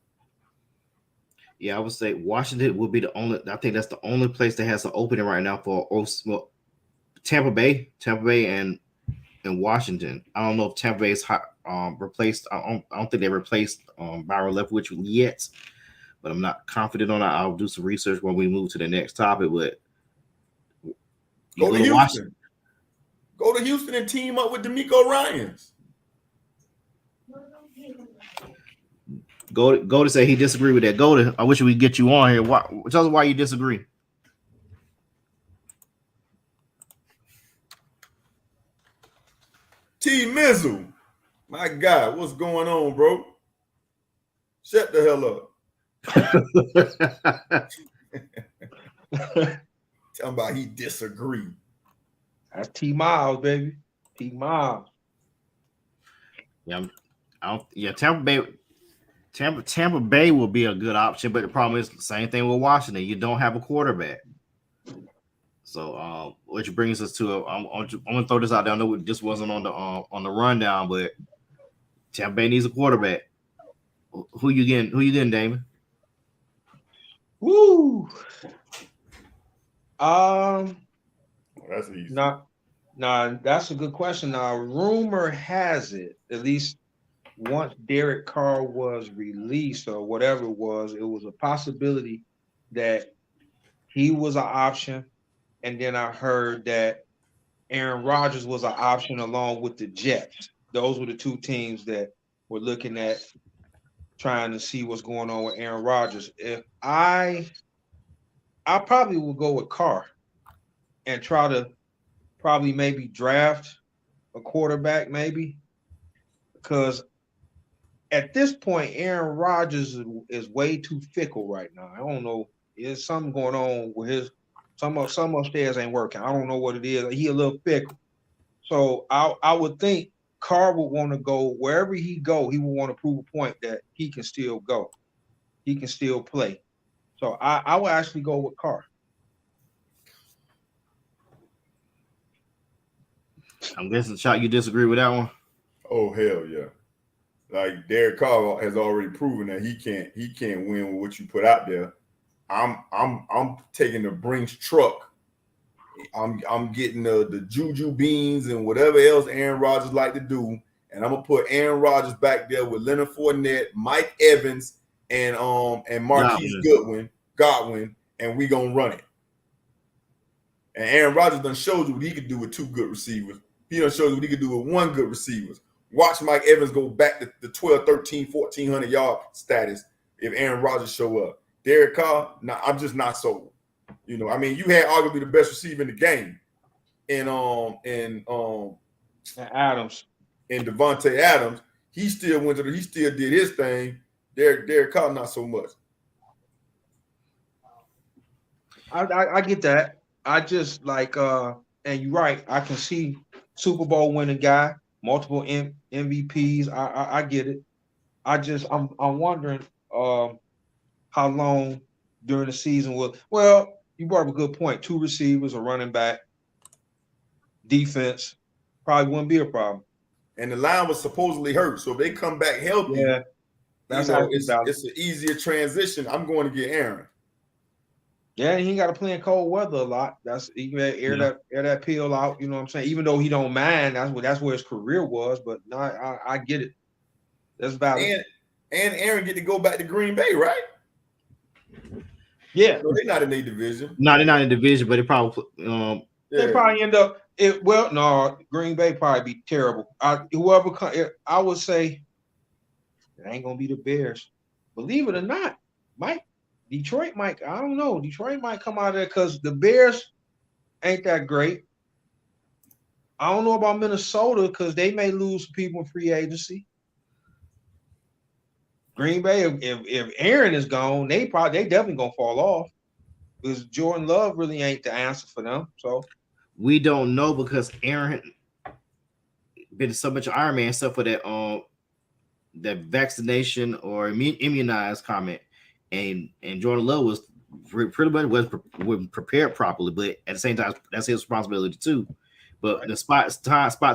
S1: Yeah, I would say Washington would be the only. I think that's the only place that has an opening right now for Tampa Bay, and Washington. I don't know if Tampa Bay is replaced. I don't think they replaced Byron Leftwich yet, but I'm not confident on that. I'll do some research when we move to the next topic. But
S2: go to Houston. Go to Houston and team up with DeMeco Ryans.
S1: Go to say he disagree with that. Go to. I wish we could get you on here. Tell us why you disagree.
S2: T Mizzle, my God, what's going on, bro? Shut the hell up. Tell him about he disagreed.
S3: That's T Miles, baby. T Miles.
S1: Yeah, Tampa Bay will be a good option, but the problem is the same thing with Washington. You don't have a quarterback. So, which brings us to I'm gonna throw this out there. I know this wasn't on the rundown, but Tampa Bay needs a quarterback. Who you getting, Damon?
S3: Woo.
S2: That's easy.
S3: Nah, that's a good question. Now, rumor has it, at least once Derek Carr was released or whatever it was a possibility that he was an option. And then I heard that Aaron Rodgers was an option along with the Jets. Those were the two teams that were looking at trying to see what's going on with Aaron Rodgers. If I probably will go with Carr and try to probably maybe draft a quarterback maybe, because at this point, Aaron Rodgers is way too fickle right now. I don't know. There's something going on with his some upstairs ain't working. I don't know what it is. He a little fickle. So I would think Carr would want to go wherever he go. He would want to prove a point that he can still go. He can still play. So I would actually go with Carr.
S1: I'm guessing, Shot, you disagree with that one?
S2: Oh, hell yeah. Like Derek Carr has already proven that he can't win with what you put out there. I'm taking the Brinks truck I'm getting the juju beans and whatever else Aaron Rodgers like to do, and I'm gonna put Aaron Rodgers back there with Leonard Fournette, Mike Evans, and Marquise Godwin, and we gonna run it. And Aaron Rodgers done showed you what he could do with 2 good receivers. He done showed you what he could do with 1 good receiver. Watch Mike Evans go back to the 12, 13, 1,400 yard status if Aaron Rodgers show up. Derek Carr, nah, I'm just not sold. You had arguably the best receiver in the game, and
S3: Adams
S2: and Devontae Adams. He still did his thing. Derek Carr, not so much.
S3: I get that. I just like and you're right. I can see Super Bowl winning guy, multiple MVPs. I get it. I'm wondering how long during the season will. Well, you brought up a good point. 2 receivers, a running back, defense probably wouldn't be a problem.
S2: And the line was supposedly hurt, so if they come back healthy,
S3: Yeah, that's
S2: it's an easier transition. I'm going to get Aaron.
S3: Yeah, and he got to play in cold weather a lot. That's he can air that pill out. You know what I'm saying? Even though he don't mind, that's where his career was. But no, I get it. That's valid.
S2: And Aaron get to go back to Green Bay, right?
S3: Yeah,
S2: so they're not in their division.
S1: No, they're not in division, but they probably
S3: they probably end up. Green Bay probably be terrible. I would say it ain't gonna be the Bears. Believe it or not, Detroit might. I don't know. Detroit might come out of there because the Bears ain't that great. I don't know about Minnesota because they may lose people in free agency. Green Bay, if Aaron is gone, they definitely gonna fall off because Jordan Love really ain't the answer for them. So
S1: we don't know because Aaron been so much Iron Man stuff for that that vaccination or immunized comment, and Jordan Love was pretty much wasn't prepared properly, but at the same time that's his responsibility too. But the spot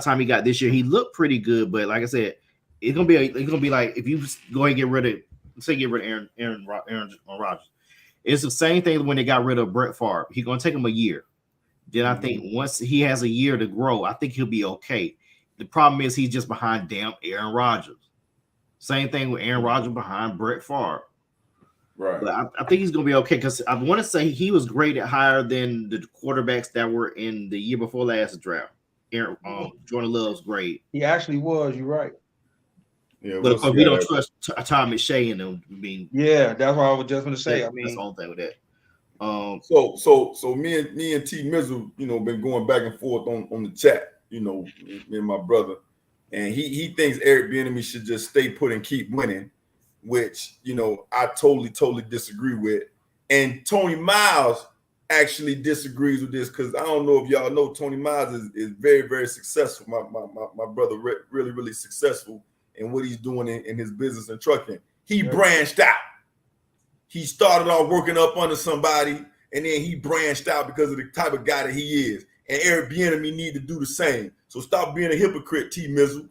S1: time he got this year, he looked pretty good. But like I said, it's gonna be like if you go and get rid of Aaron Rodgers. It's the same thing when they got rid of Brett Favre. He's gonna take him a year. Then I think once he has a year to grow, I think he'll be okay. The problem is he's just behind damn Aaron Rodgers. Same thing with Aaron Rodgers behind Brett Favre.
S2: Right.
S1: But I think he's gonna be okay because I want to say he was graded higher than the quarterbacks that were in the year before last draft. Jordan Love's grade.
S3: He actually was. You're right.
S2: Yeah,
S1: but of course we don't trust Tom McShay and them.
S3: Yeah, that's what I was just going to say.
S1: That's the whole thing with that.
S2: So me and T Mizzle, been going back and forth on the chat. Me and my brother, and he thinks Eric Bieniemy should just stay put and keep winning, which I totally disagree with. And Tony Miles actually disagrees with this because I don't know if y'all know Tony Miles is very, very successful. My brother really successful in what he's doing in his business and trucking. He branched out. He started off working up under somebody, and then he branched out because of the type of guy that he is. And Eric Bieniemy need to do the same. So stop being a hypocrite, T Mizzle.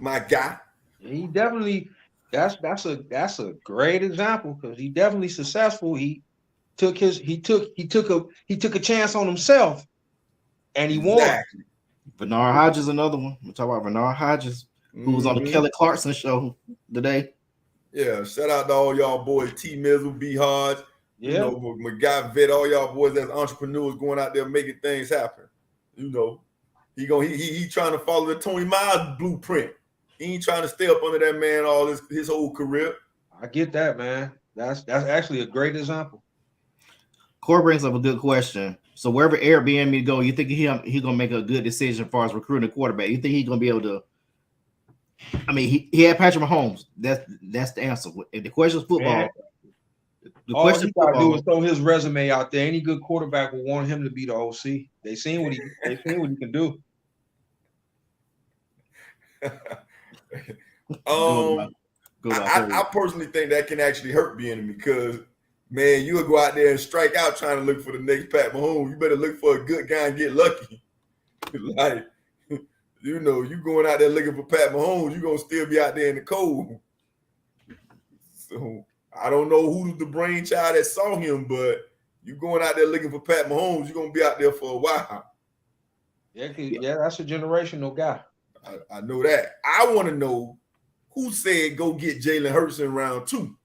S2: My guy.
S3: He definitely that's a great example because he definitely successful. He took a chance on himself and he won.
S2: Exactly.
S1: Bernard Hodges, another one. We're talking about Bernard Hodges, who was on the Kelly Clarkson show today.
S2: Yeah, shout out to all y'all boys, T Mizzle, B Hodge, my guy Vet, all y'all boys as entrepreneurs going out there making things happen. He trying to follow the Tony Miles blueprint. He ain't trying to stay up under that man all his whole career.
S3: I get that, man. That's actually a great example.
S1: Corey brings up a good question. So wherever Eric Bieniemy go, you think he gonna make a good decision as far as recruiting a quarterback? You think he's gonna be able to? I mean, he had Patrick Mahomes. That's the answer. If the question is football,
S3: all he got to do is throw his resume out there. Any good quarterback will want him to be the OC. They seen what he can do.
S2: I personally think that can actually hurt Bieniemy because, man, you'll go out there and strike out trying to look for the next Pat Mahomes. You better look for a good guy and get lucky. You going out there looking for Pat Mahomes, you're going to still be out there in the cold. So I don't know who's the brainchild that saw him, but You going out there looking for Pat Mahomes, you're gonna be out there for a while.
S3: Yeah, that's a generational guy.
S2: I know that. I want to know who said go get Jalen Hurts in round 2.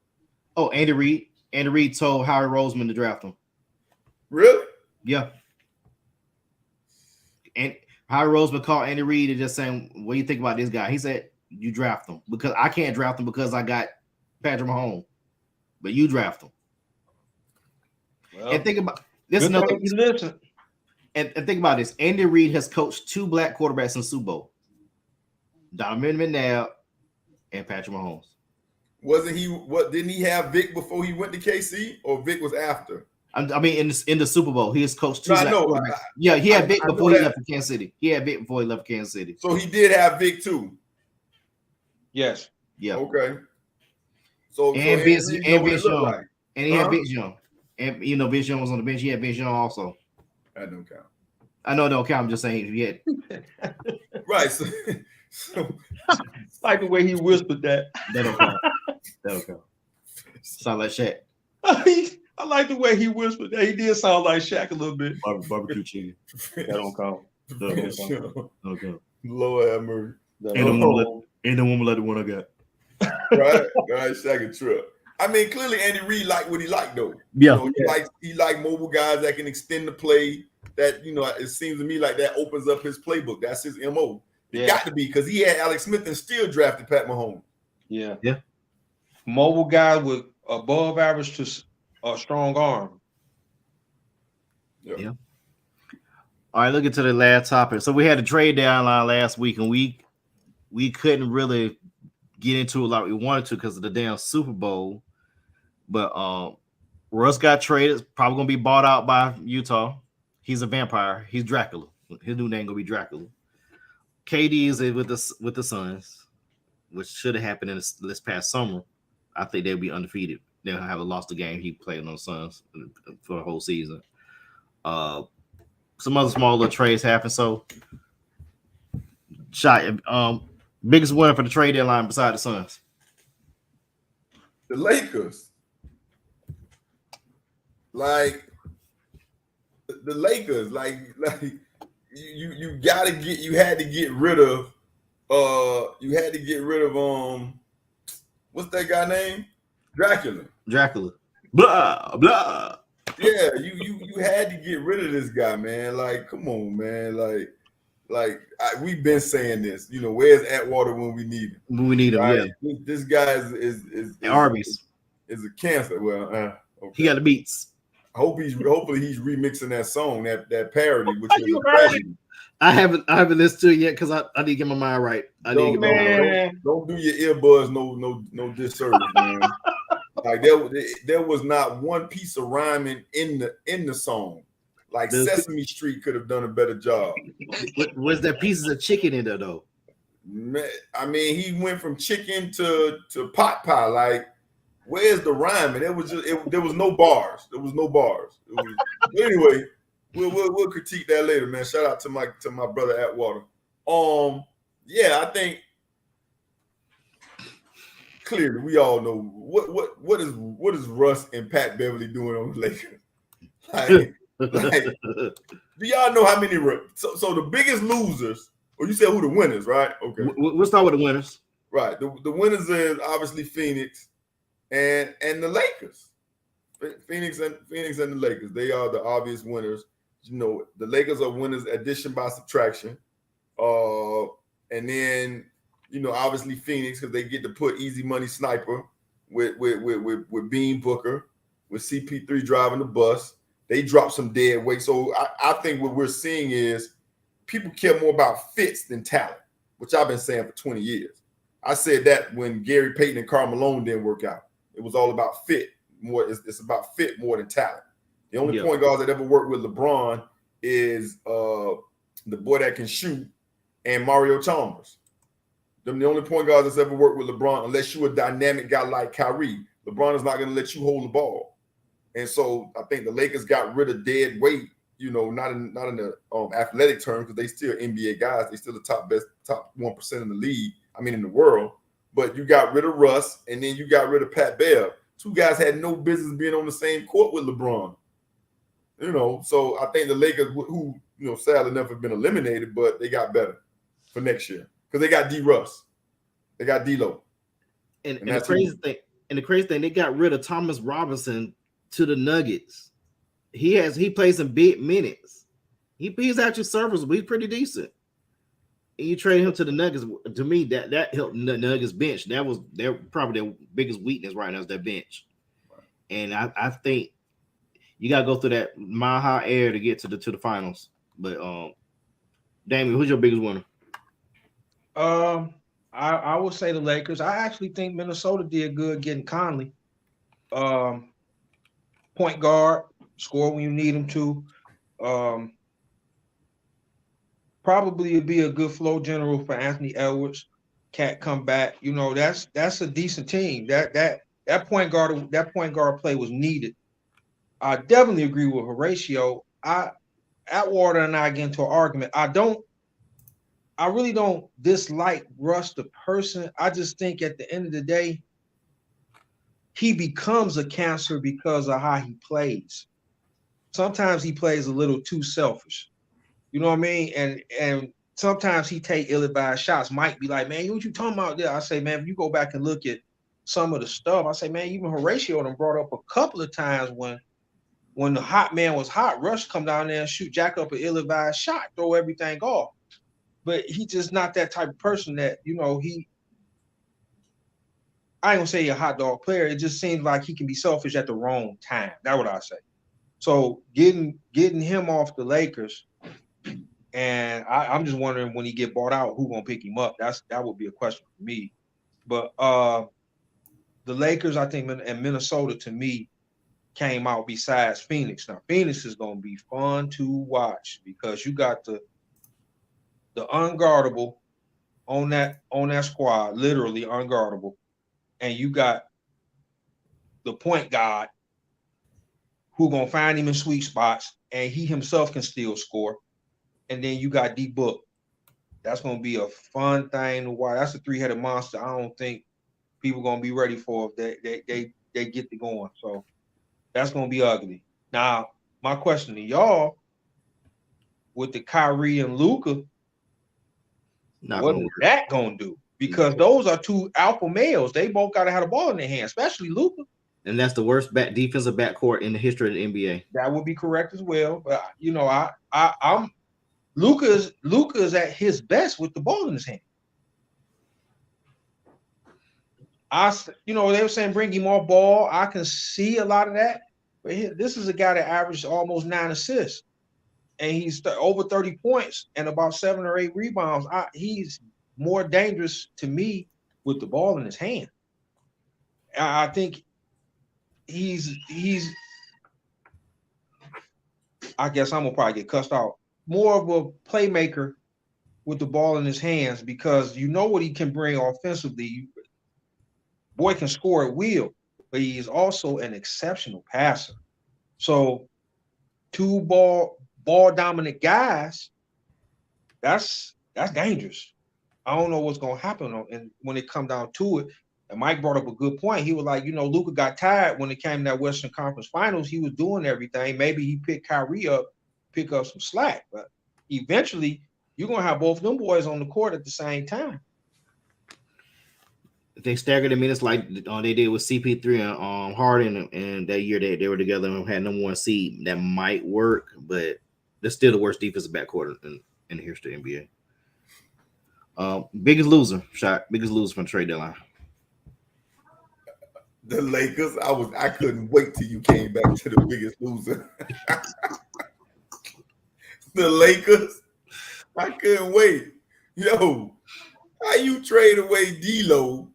S1: Oh, Andy Reid. Andy Reid told Howard Roseman to draft him.
S2: Really?
S1: Yeah. And Howard Roseman called Andy Reid and just saying, "What do you think about this guy?" He said, "You draft him because I can't draft him because I got Patrick Mahomes, but you draft him."
S3: Well,
S1: And think about this.
S3: good thing you listen.
S1: And think about this. Andy Reid has coached 2 black quarterbacks in Super Bowl. Donovan McNabb and Patrick Mahomes.
S2: Wasn't he? What didn't he have Vic before he went to KC, or Vic was after?
S1: I mean, in the Super Bowl, he has coached 2 black quarterbacks. Yeah, he had Vic
S2: I
S1: before he left for Kansas City. He had Vic before he left Kansas City.
S2: So he did have Vic too.
S3: Yes.
S1: Yeah.
S2: Okay. So
S1: and Vince Young,
S2: like.
S1: and he had Vince Young, and Vince Young was on the bench. He had Vince Young also.
S2: That don't count.
S1: I know it don't count. I'm just saying he had.
S2: Right. So
S3: like the way he whispered that.
S1: That don't count. That don't count. Sound like Shaq.
S3: I like the way he whispered that. He did sound like Shaq a little bit.
S1: Barbecue chicken.
S3: That don't count.
S1: Don't count.
S2: Lord have mercy.
S1: Ain't no woman like the one I got.
S2: Right, Shaq and Trip. I mean, clearly Andy Reid liked what he liked though.
S1: Yeah.
S2: He liked mobile guys that can extend the play. That it seems to me like that opens up his playbook. That's his MO. It got to be because he had Alex Smith and still drafted Pat Mahomes.
S3: Yeah.
S1: Yeah.
S3: Mobile guy with above average to a strong arm.
S1: Yeah. All right, look into the last topic. So we had a trade deadline last week, and we couldn't really get into it like we wanted to because of the damn Super Bowl. But Russ got traded. Probably gonna be bought out by Utah. He's a vampire. He's Dracula. His new name gonna be Dracula. KD is with the Suns, which should have happened in this past summer. I think they'll be undefeated. They'll have lost the game he played on the Suns for the whole season. Some other small little trades happen. So, biggest winner for the trade deadline beside the Suns.
S2: The Lakers. Like the Lakers, like you had to get rid of what's that guy name? Dracula.
S1: Blah blah.
S2: Yeah, you had to get rid of this guy, man. Like, come on, man. We've been saying this. Where's Atwater when we need him?
S1: When we need him,
S2: right?
S1: yeah.
S2: This guy is
S1: Arby's.
S2: Is a cancer. Well, okay.
S1: He got the beats.
S2: Hopefully he's remixing that song, that parody, which
S3: You
S2: was
S3: heard
S2: a
S3: it?
S1: I haven't listened to it yet because I need to get my mind right.
S2: Don't do your earbuds no disservice, man. Like there was not one piece of rhyming in the song. Like Sesame Street could have done a better job.
S1: Was there pieces of chicken in there though?
S2: Man, I mean, he went from chicken to pot pie. Like, where's the rhyming? There was no bars. There was no bars. But anyway, we'll critique that later, man. Shout out to my brother Atwater. Yeah, I think clearly we all know what is Russ and Pat Beverly doing on the Lakers. Like, do y'all know how many? So the biggest losers. Or you said who the winners, right? Okay.
S1: We'll start with the winners.
S2: Right. The winners is obviously Phoenix and the Lakers. Phoenix and the Lakers. They are the obvious winners. The Lakers are winners addition by subtraction. And then obviously Phoenix because they get to put easy money sniper with Bean Booker, with CP3 driving the bus. They drop some dead weight. So I think what we're seeing is people care more about fits than talent, which I've been saying for 20 years. I said that when Gary Payton and Karl Malone didn't work out. It was all about fit. It's about fit more than talent. The only point guards that ever worked with LeBron is the boy that can shoot and Mario Chalmers. Them the only point guards that's ever worked with LeBron, unless you're a dynamic guy like Kyrie. LeBron is not going to let you hold the ball. And so I think the Lakers got rid of dead weight, not in the athletic terms because they still NBA guys. They still the top 1% in the league. I mean, in the world. But you got rid of Russ, and then you got rid of Pat Bev. Two guys had no business being on the same court with LeBron. You know, so I think the Lakers, who sadly enough have been eliminated, but they got better for next year because they got D Russ, they got D'Lo,
S1: And the crazy thing, they got rid of Thomas Robinson to the Nuggets. He plays some big minutes. He's actually serviceable. He's pretty decent. And you trade him to the Nuggets. To me, that helped the Nuggets bench. That was probably their biggest weakness right now is their bench. And I think you gotta go through that mile high air to get to the finals. But Damien, who's your biggest winner?
S3: I would say the Lakers. I actually think Minnesota did good getting Conley. Point guard, score when you need him to. Probably be a good flow general for Anthony Edwards. Can't come back. You know, that's a decent team. That point guard play was needed. I definitely agree with Horatio. Atwater and I get into an argument. I really don't dislike Russ the person. I just think at the end of the day, he becomes a cancer because of how he plays. Sometimes he plays a little too selfish. You know what I mean? And sometimes he take ill-advised shots. Mike be like, man, what you talking about there? I say, man, if you go back and look at some of the stuff, I say, man, even Horatio done brought up a couple of times when the hot man was hot, Russ come down there and jack up an ill-advised shot, throw everything off. But he's just not that type of person that, I ain't gonna say a hot dog player. It just seems like he can be selfish at the wrong time. That's what I say. So getting him off the Lakers, and I'm just wondering when he get bought out, who gonna pick him up? That would be a question for me. But the Lakers, I think, and Minnesota to me came out besides Phoenix. Now Phoenix is gonna be fun to watch because you got the unguardable on that squad, literally unguardable, and you got the point guard who gonna find him in sweet spots, and he himself can still score. And then you got D Book. That's gonna be a fun thing to watch. That's a three-headed monster. I don't think people gonna be ready for if they get to going. So that's gonna be ugly. Now, my question to y'all, with the Kyrie and Luka, what is that gonna do? Because those are two alpha males. They both gotta have the ball in their hands, especially Luka.
S1: And that's the worst defensive backcourt in the history of the NBA.
S3: That would be correct as well. But I'm Luka is at his best with the ball in his hand. They were saying bring him off ball. I can see a lot of that. But this is a guy that averaged almost 9 assists. And he's over 30 points and about 7 or 8 rebounds. He's more dangerous to me with the ball in his hand. I think he's I guess I'm gonna probably get cussed out. More of a playmaker with the ball in his hands because you know what he can bring offensively. Boy can score at will, but he is also an exceptional passer. So 2 ball dominant guys, that's dangerous. I don't know what's gonna happen and when it come down to it. And Mike brought up a good point. He was like, Luka got tired when it came to that Western Conference Finals. He was doing everything. Maybe he picked Kyrie up, pick up some slack. But eventually, you're gonna have both of them boys on the court at the same time.
S1: They staggered the minutes like they did with CP3 and Harden, and that year they were together and had number 1 seed. That might work, but they're still the worst defensive backcourt in the history of the NBA. Biggest loser from the trade deadline.
S2: The Lakers. I couldn't wait till you came back to the biggest loser. The Lakers. I couldn't wait. Yo, how you trade away D'Lo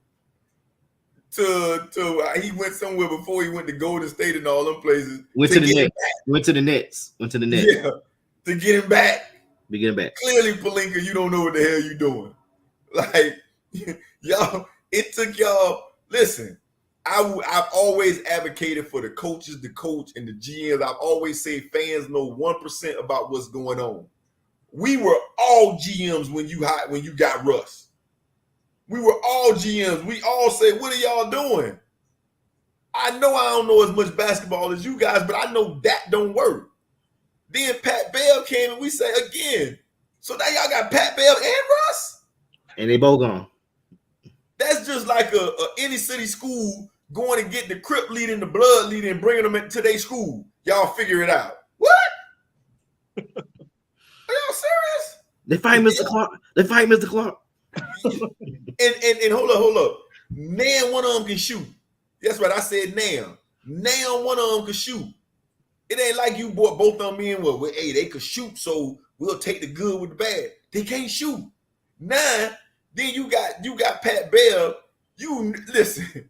S2: to he went somewhere before he went to Golden State and all them places.
S1: Went to the Nets.
S2: Yeah, to get him back.
S1: Clearly,
S2: Pelinka, you don't know what the hell you're doing. Like y'all, it took y'all. Listen. I've always advocated for the coaches, the coach, and the GMs. I've always said fans know 1% about what's going on. We were all GMs when you got Russ. We were all GMs. We all said, what are y'all doing? I know I don't know as much basketball as you guys, but I know that don't work. Then Pat Bell came and we say again. So now y'all got Pat Bell and Russ?
S1: And they both gone.
S2: That's just like a inner city school going to get the Crip leader and the blood leader and bringing them into their school. Y'all figure it out. What? Are y'all serious?
S1: They fight Mr. Clark. They fight Mr. Clark.
S2: And hold up. Now one of them can shoot. That's right. I said now. Now one of them can shoot. It ain't like you brought both of them in. Well, hey, they could shoot, so we'll take the good with the bad. They can't shoot. Now, then you got Pat Bell. You listen.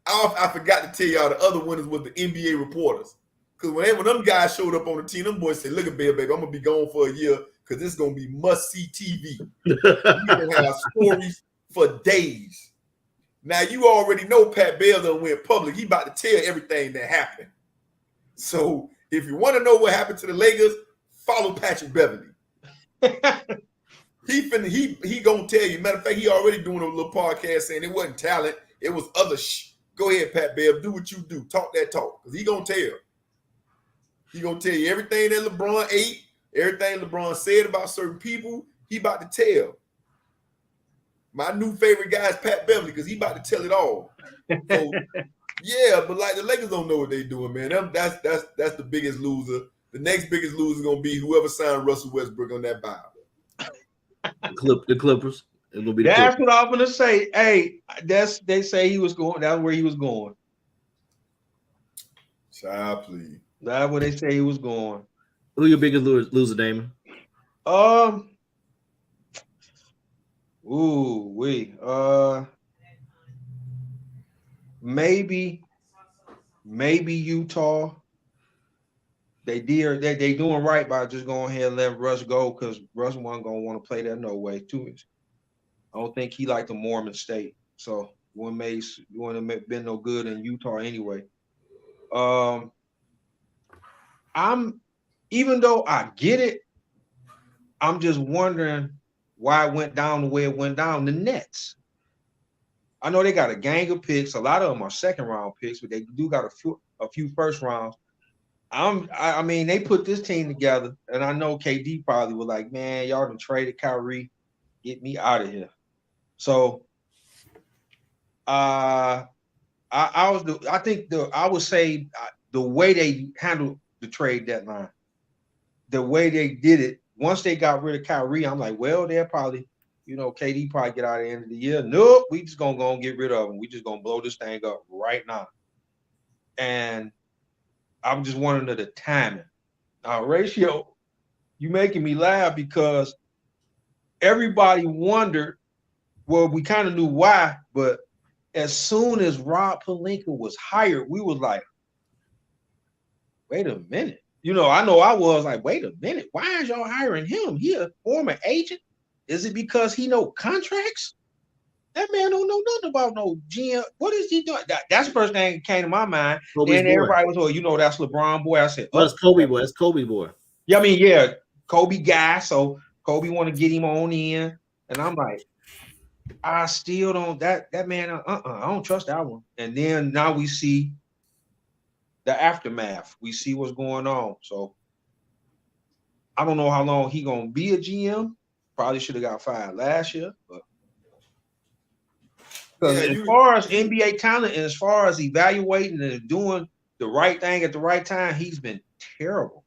S2: I forgot to tell y'all the other winners was the NBA reporters. Because when them guys showed up on the team, them boys said, look at Bell, baby, I'm going to be gone for a year because this is going to be must-see TV. We can have stories for days. Now, you already know Pat Bell done went public. He about to tell everything that happened. So, if you want to know what happened to the Lakers, follow Patrick Beverly. He gonna tell you. Matter of fact, he already doing a little podcast saying it wasn't talent, it was other Go ahead, Pat Bell, do what you do. Talk that talk. Because he gonna tell. He gonna tell you everything that LeBron ate, everything LeBron said about certain people, he about to tell. My new favorite guy is Pat Beverly because he about to tell it all. So, yeah, but like the Lakers don't know what they doing, man. That's the biggest loser. The next biggest loser is gonna be whoever signed Russell Westbrook on that buyout.
S1: The Clippers. It's gonna be
S3: That's what I'm gonna say. Hey, they say he was going. That's where he was going.
S2: Child, please.
S3: That's where they say he was going.
S1: Who your biggest loser, Damon?
S3: Maybe Utah. They doing right by just going ahead and letting Russ go because Russ wasn't gonna want to play that no way too much. I don't think he liked the Mormon state, so wouldn't have been no good in Utah anyway. Even though I get it, I'm just wondering why it went down the way it went down. The Nets. I know they got a gang of picks. A lot of them are second round picks, but they do got a few first rounds. I mean, they put this team together, and I know KD probably was like, "Man, y'all done traded Kyrie, get me out of here." So, I would say the way they handled the trade deadline, the way they did it, once they got rid of Kyrie, I'm like, well, they'll probably, KD probably get out at the end of the year. Nope, we just gonna go and get rid of him. We just gonna blow this thing up right now. And I'm just wondering the timing. Ratio, you making me laugh because everybody wondered. Well, we kind of knew why, but as soon as Rob Pelinka was hired, we was like, wait a minute. I know I was like, wait a minute. Why is y'all hiring him? He a former agent? Is it because he know contracts? That man don't know nothing about no GM. What is he doing? That's the first thing that came to my mind.
S1: Kobe's
S3: and everybody was, that's LeBron boy. I said,
S1: that's Kobe boy. That's Kobe boy.
S3: Yeah, I mean, yeah, Kobe guy. So Kobe want to get him on in. And I'm like, I still don't, that man, I don't trust that one. And then now we see the aftermath. We see what's going on. So I don't know how long he gonna be a GM. Probably should have got fired last year, but as far as NBA talent and as far as evaluating and doing the right thing at the right time, he's been terrible.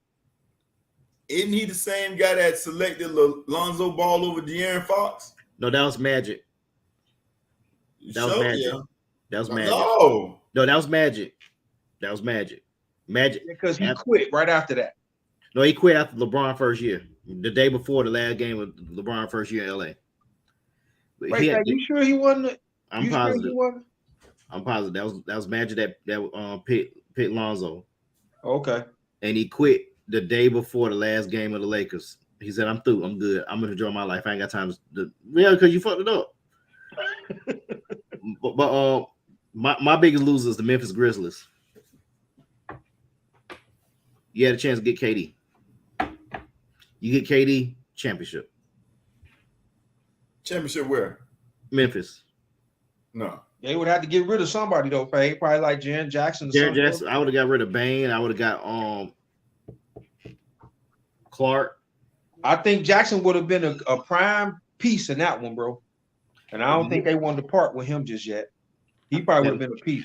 S2: Isn't he the same guy that selected Lonzo Ball over De'Aaron Fox?
S1: No, that was Magic. That was Magic.
S2: Yeah.
S1: That was Magic.
S2: No,
S1: that was Magic. That was Magic. Magic.
S3: Because he quit right after that.
S1: No, he quit after LeBron first year. The day before the last game of LeBron first year in LA.
S3: Wait, are you sure he wasn't?
S1: I'm positive.
S3: Sure he wasn't?
S1: I'm positive. That was Magic that picked Lonzo.
S3: Okay.
S1: And he quit the day before the last game of the Lakers. He said, "I'm through. I'm good. I'm gonna enjoy my life. I ain't got time to." Yeah, because you fucked it up. but my biggest loser is the Memphis Grizzlies. You had a chance to get KD. You get KD, championship.
S2: Championship where?
S1: Memphis.
S2: No.
S3: They would have to get rid of somebody though, Fade. Probably like Jaren Jackson.
S1: Jared Jackson, I would have got rid of Bain. I would have got Clark.
S3: I think Jackson would have been a prime piece in that one, bro. And I don't think they wanted to part with him just yet. He probably would have been a piece.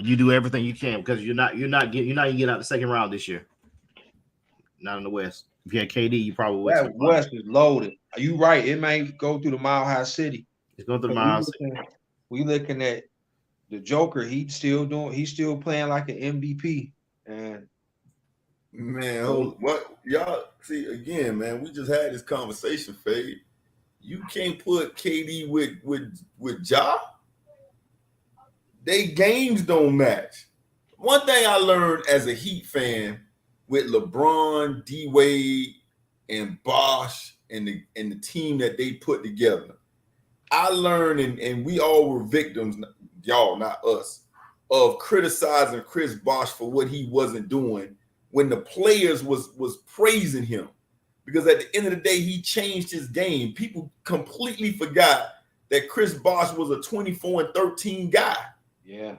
S1: You do everything you can because you're not getting out the second round this year. Not in the West. If you had KD, you probably would.
S3: That West is loaded. Are you right? It may go through the Mile High City.
S1: It's going through the Mile High City.
S3: We looking at the Joker. He's still playing like an MVP. And
S2: man, what y'all see again, man? We just had this conversation, Fade. You can't put KD with Ja. They games don't match. One thing I learned as a Heat fan with LeBron, D Wade, and Bosh and the team that they put together, I learned, and we all were victims, y'all, not us, of criticizing Chris Bosh for what he wasn't doing when the players was praising him. Because at the end of the day, he changed his game. People completely forgot that Chris Bosh was a 24-13 guy.
S3: Yeah.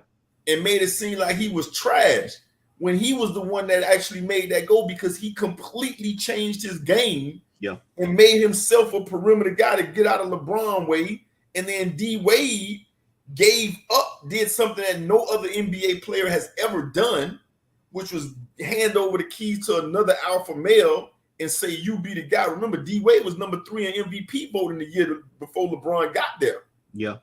S2: And made it seem like he was trash when he was the one that actually made that goal because he completely changed his game.
S1: Yeah.
S2: And made himself a perimeter guy to get out of LeBron way. And then D Wade did something that no other NBA player has ever done, which was hand over the keys to another alpha male and say, you be the guy. Remember, D Wade was number 3 in MVP voting the year before LeBron got there.
S1: Yeah.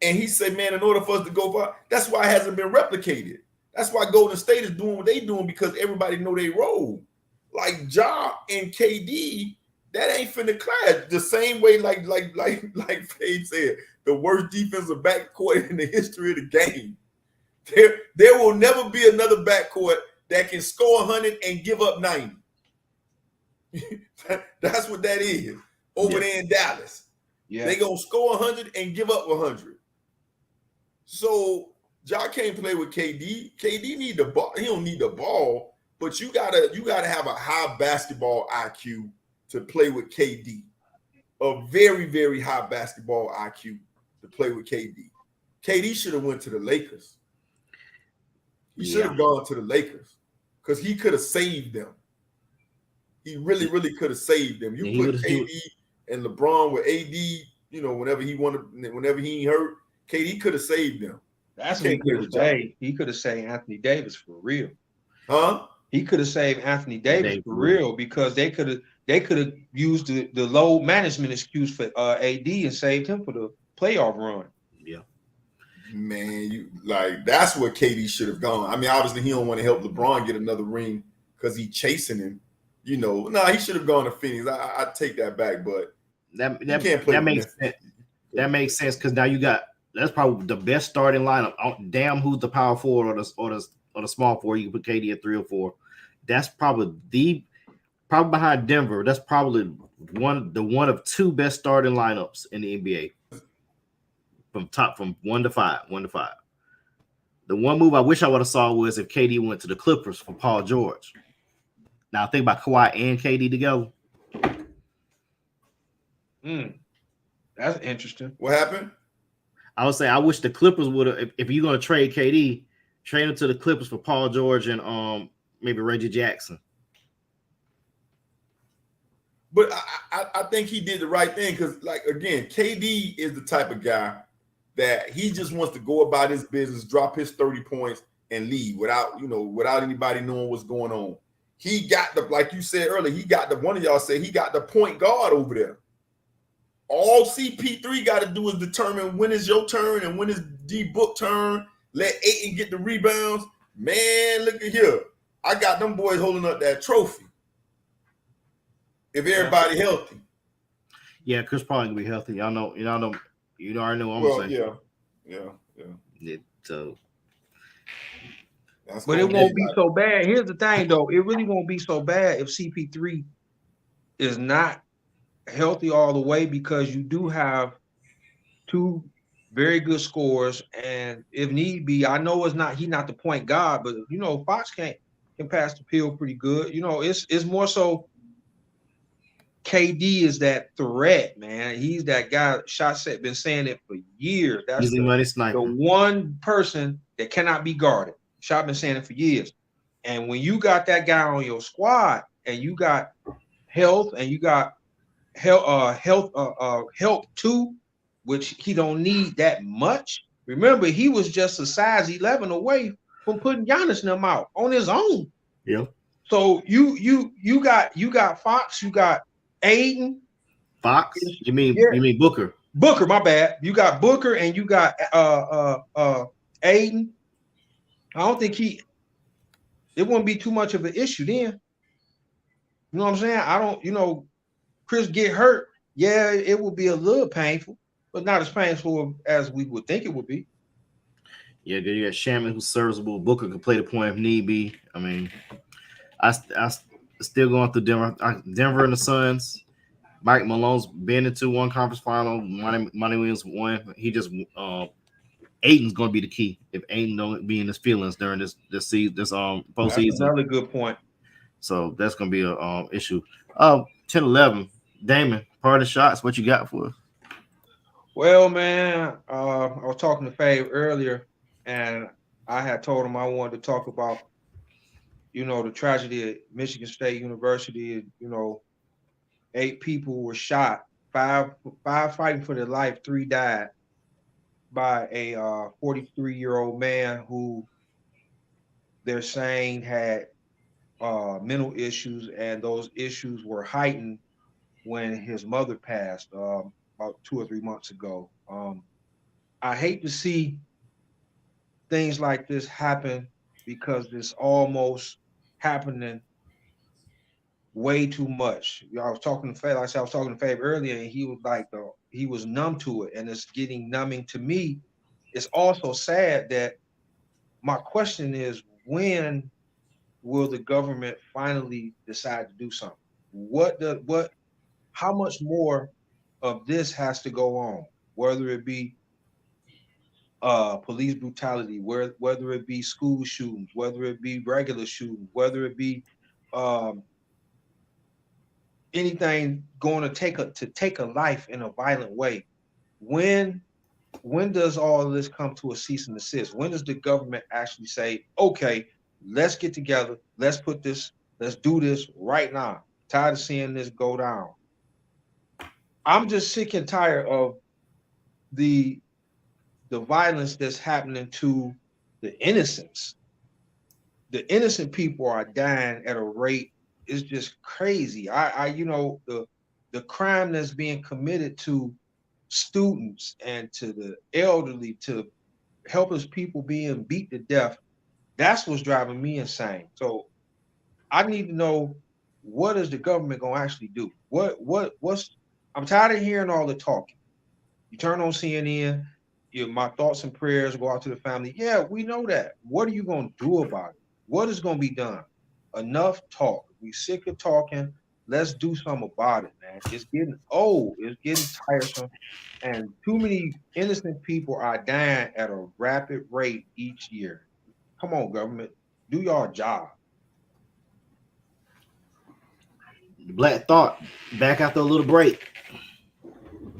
S2: And he said, man, in order for us to go far, that's why it hasn't been replicated. That's why Golden State is doing what they doing because everybody know they role. Like Ja and KD, that ain't finna clash. The same way, like Fade said, the worst defensive backcourt in the history of the game. There will never be another backcourt that can score 100 and give up 90. That's what that is over there in Dallas. Yeah. They gonna score 100 and give up 100. So Ja can't play with KD. KD need the ball. He don't need the ball, but you gotta have a high basketball IQ to play with KD. A very, very high basketball IQ to play with KD. KD should have went to the Lakers. He should have gone to the Lakers because he could have saved them. He really, really could have saved them. You put KD and LeBron with AD, you know, whenever he ain't hurt, KD could have saved them.
S3: That's what he could have saved. He could have saved Anthony Davis for real.
S2: Huh?
S3: He could have saved Anthony Davis for real because they could have used the load management excuse for AD and saved him for the playoff run.
S2: Yeah. Man, that's where KD should have gone. I mean, obviously he don't want to help LeBron get another ring because he's chasing him. You know, he should have gone to Phoenix. I take that back, but
S1: that makes sense. That makes sense because now that's probably the best starting lineup. Damn, who's the power forward or the small forward? You can put KD at 3 or 4. That's probably behind Denver. That's probably one of 2 best starting lineups in the NBA. From 1 to 5. The one move I wish I would have saw was if KD went to the Clippers for Paul George. Now think about Kawhi and KD together.
S3: That's interesting.
S2: What happened?
S1: I would say I wish the Clippers would have. If you're going to trade KD, trade him to the Clippers for Paul George and maybe Reggie Jackson.
S2: But I think he did the right thing because, like, again, KD is the type of guy that he just wants to go about his business, drop his 30 points, and leave without anybody knowing what's going on. He got like you said earlier, one of y'all said he got the point guard over there. All CP3 got to do is determine when is your turn and when is D-Book turn. Let Ayton get the rebounds. Man, look at here. I got them boys holding up that trophy. If everybody healthy.
S1: Yeah, Chris Paul gonna be healthy. You already know what I'm saying.
S2: Yeah.
S1: So
S3: but it won't be so bad. Here's the thing, though. It really won't be so bad if CP3 is not healthy all the way because you do have 2 very good scorers, and if need be, I know he's not the point guard, but Fox can pass the pill pretty good. It's more so KD is that threat, man. He's that guy. Shot set been saying it for years. That's
S1: Easy money sniper.
S3: the one person that cannot be guarded. Shot been saying it for years. And when you got that guy on your squad, and you got health, and you got help too, which he don't need that much. Remember, he was just a size 11 away from putting Giannis and them out on his own.
S1: Yeah.
S3: So you got Fox, you got Aiden.
S1: Fox? You mean Booker?
S3: Booker, my bad. You got Booker and you got Aiden. I don't think it wouldn't be too much of an issue then. You know what I'm saying? I don't, Chris get hurt. Yeah, it would be a little painful, but not as painful as we would think it would be.
S1: Yeah, you got Shaman who's serviceable. Booker could play the point if need be. I mean, I still going through Denver and the Suns. Mike Malone's been into one conference final. Monty Williams won. He just Aiden's going to be the key. If Aiden don't be in his feelings during this postseason.
S3: That's another good point.
S1: So that's going to be a issue. 10-11. Damon, part of the shots. What you got for us?
S3: Well, man, I was talking to Fave earlier, and I had told him I wanted to talk about, the tragedy at Michigan State University. 8 people were shot, five fighting for their life, 3 died by a 43-year-old man who they're saying had mental issues, and those issues were heightened when his mother passed about 2 or 3 months ago. I hate to see things like this happen because it's almost happening way too much. I was talking to Fav, like I said, I was talking to Fav earlier, and he was like, he was numb to it, and it's getting numbing to me. It's also sad that my question is, when will the government finally decide to do something? How much more of this has to go on? Whether it be police brutality, whether it be school shootings, whether it be regular shootings, whether it be anything going to take a life in a violent way. When does all of this come to a cease and desist? When does the government actually say, okay, let's get together, let's do this right now? Tired of seeing this go down. I'm just sick and tired of the violence that's happening to the innocents. The innocent people are dying at a rate is just crazy. The crime that's being committed to students and to the elderly, to helpless people being beat to death, that's what's driving me insane. So I need to know, what is the government gonna actually do? I'm tired of hearing all the talking. You turn on CNN, my thoughts and prayers go out to the family. Yeah, we know that. What are you gonna do about it? What is gonna be done? Enough talk. We sick of talking. Let's do something about it, man. It's getting old. It's getting tiresome. And too many innocent people are dying at a rapid rate each year. Come on, government. Do your job.
S1: Black Thought, back after a little break.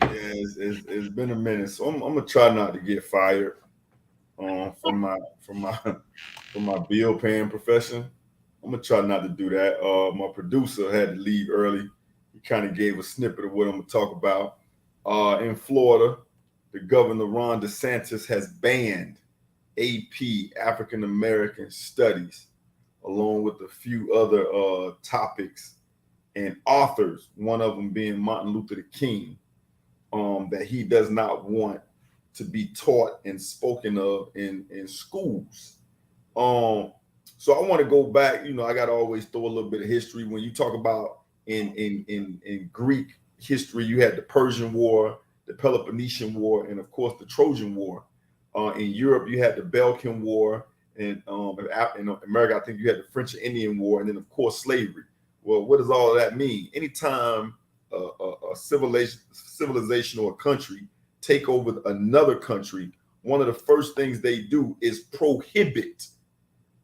S2: Yeah, it's been a minute. So I'm gonna try not to get fired from my bill paying profession. I'm gonna try not to do that. My producer had to leave early. He kind of gave a snippet of what I'm gonna talk about. In Florida, the governor Ron DeSantis has banned AP African American Studies, along with a few other topics and authors. One of them being Martin Luther King, that he does not want to be taught and spoken of in schools. So I want to go back. I got to always throw a little bit of history. When you talk about in Greek history, you had the Persian War, the Peloponnesian War, and of course the Trojan War. In Europe, you had the Balkan War, and in America, I think you had the French and Indian War, and then of course slavery. Well, what does all of that mean? Anytime a civilization or a country take over another country, one of the first things they do is prohibit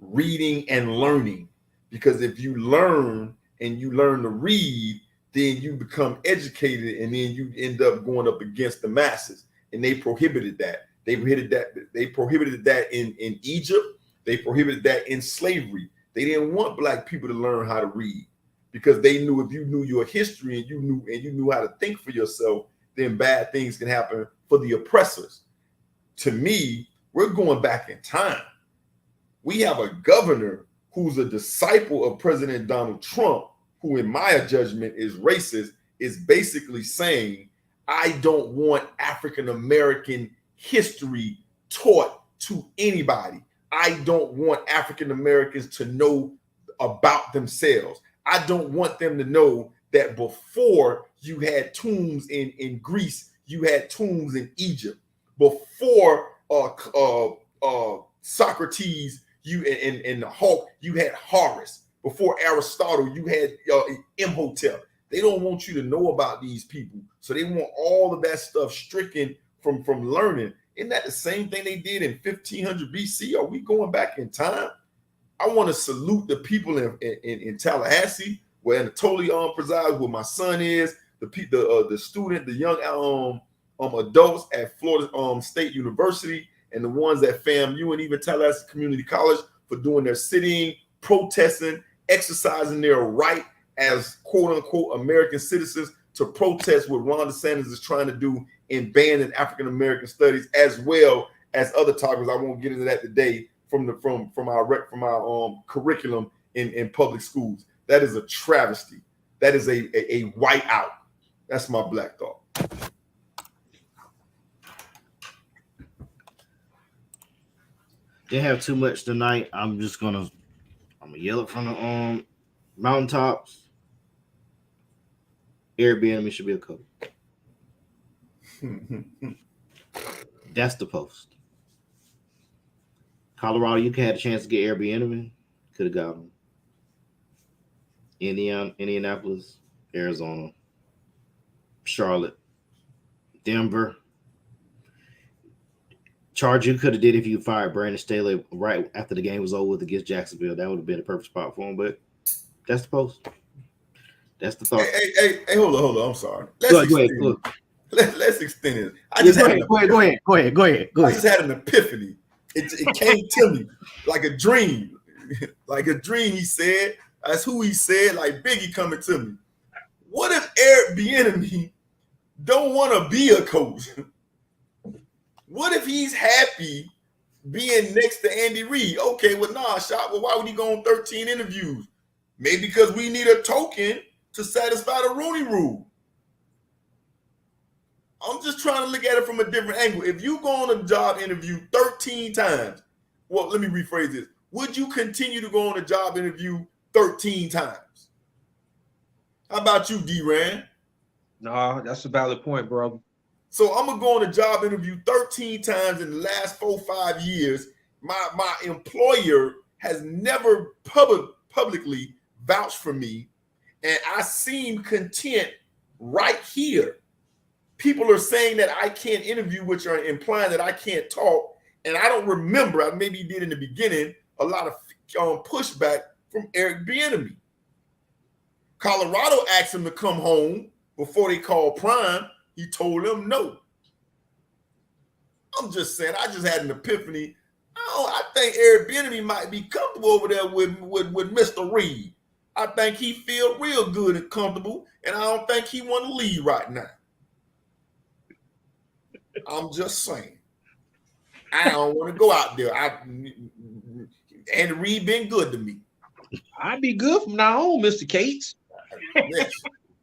S2: reading and learning, because if you learn and you learn to read, then you become educated, and then you end up going up against the masses. And they prohibited that. They prohibited that in Egypt. They prohibited that in slavery. They didn't want black people to learn how to read because they knew if you knew your history and you knew how to think for yourself, then bad things can happen for the oppressors. To me, we're going back in time. We have a governor who's a disciple of President Donald Trump, who in my judgment is racist, is basically saying, I don't want African-American history taught to anybody. I don't want African Americans to know about themselves. I don't want them to know that before you had tombs in Greece, you had tombs in Egypt. Before Socrates, you and the Hulk, you had Horus. Before Aristotle, you had Imhotep. They don't want you to know about these people, so they want all of that stuff stricken from learning. Isn't that the same thing they did in 1500 BC? Are we going back in time? I want to salute the people in Tallahassee, where Anatoly presides, where my son is, the student, the young adults at Florida State University, and the ones at FAMU and even Tallahassee Community College for doing their sitting, protesting, exercising their right as quote-unquote American citizens to protest what Ron DeSantis is trying to do in banning African-American studies, as well as other topics. I won't get into that today from our curriculum in public schools. That is a travesty. That is a whiteout. That's my black thought.
S1: Didn't have too much tonight. I'm gonna yell it from the mountaintops. Airbnb should be a code. That's the post. Colorado, you had a chance to get Airbnb. Could have got them. Indianapolis, Arizona, Charlotte, Denver. Charge you could have did if you fired Brandon Staley right after the game was over with against Jacksonville. That would have been a perfect spot for him. But that's the post. That's the thought.
S2: Hey, hold on. I'm sorry.
S1: Go ahead.
S2: Let's extend it.
S1: Go ahead.
S2: I just had an epiphany. It came to me like a dream. Like a dream, he said. That's who he said, like Biggie coming to me. What if Eric Bieniemy don't want to be a coach? What if he's happy being next to Andy Reid? Okay, well, why would he go on 13 interviews? Maybe because we need a token to satisfy the Rooney Rule. I'm just trying to look at it from a different angle. If you go on a job interview 13 times, well, let me rephrase this. Would you continue to go on a job interview 13 times? How about you, D-Ran?
S3: No, that's a valid point, brother.
S2: So I'm going to go on a job interview 13 times in the last 4-5 years. My employer has never publicly vouched for me, and I seem content right here. People are saying that I can't interview, which are implying that I can't talk. And I don't remember, I maybe did in the beginning, a lot of pushback from Eric Bieniemy. Colorado asked him to come home before they called Prime. He told them no. I'm just saying, I just had an epiphany. I think Eric Bieniemy might be comfortable over there with Mr. Reid. I think he feels real good and comfortable, and I don't think he want to leave right now. I'm just saying. I don't want to go out there. Andy Reid been good to me.
S3: I'd be good from now on, Mr. Cates.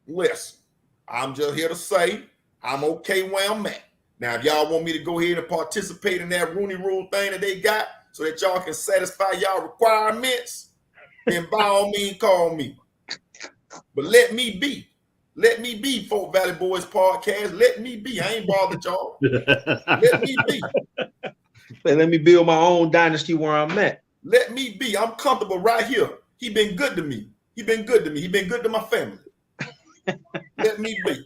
S2: Listen, I'm just here to say I'm okay where I'm at. Now, if y'all want me to go ahead and participate in that Rooney Rule thing that they got so that y'all can satisfy y'all requirements, then by all means call me. But let me be. Let me be, Folk Valley Boys Podcast. Let me be. I ain't bothered y'all. Let me be.
S3: Let me build my own dynasty where I'm at.
S2: Let me be. I'm comfortable right here. He been good to me. He been good to me. He been good to my family. Let me be.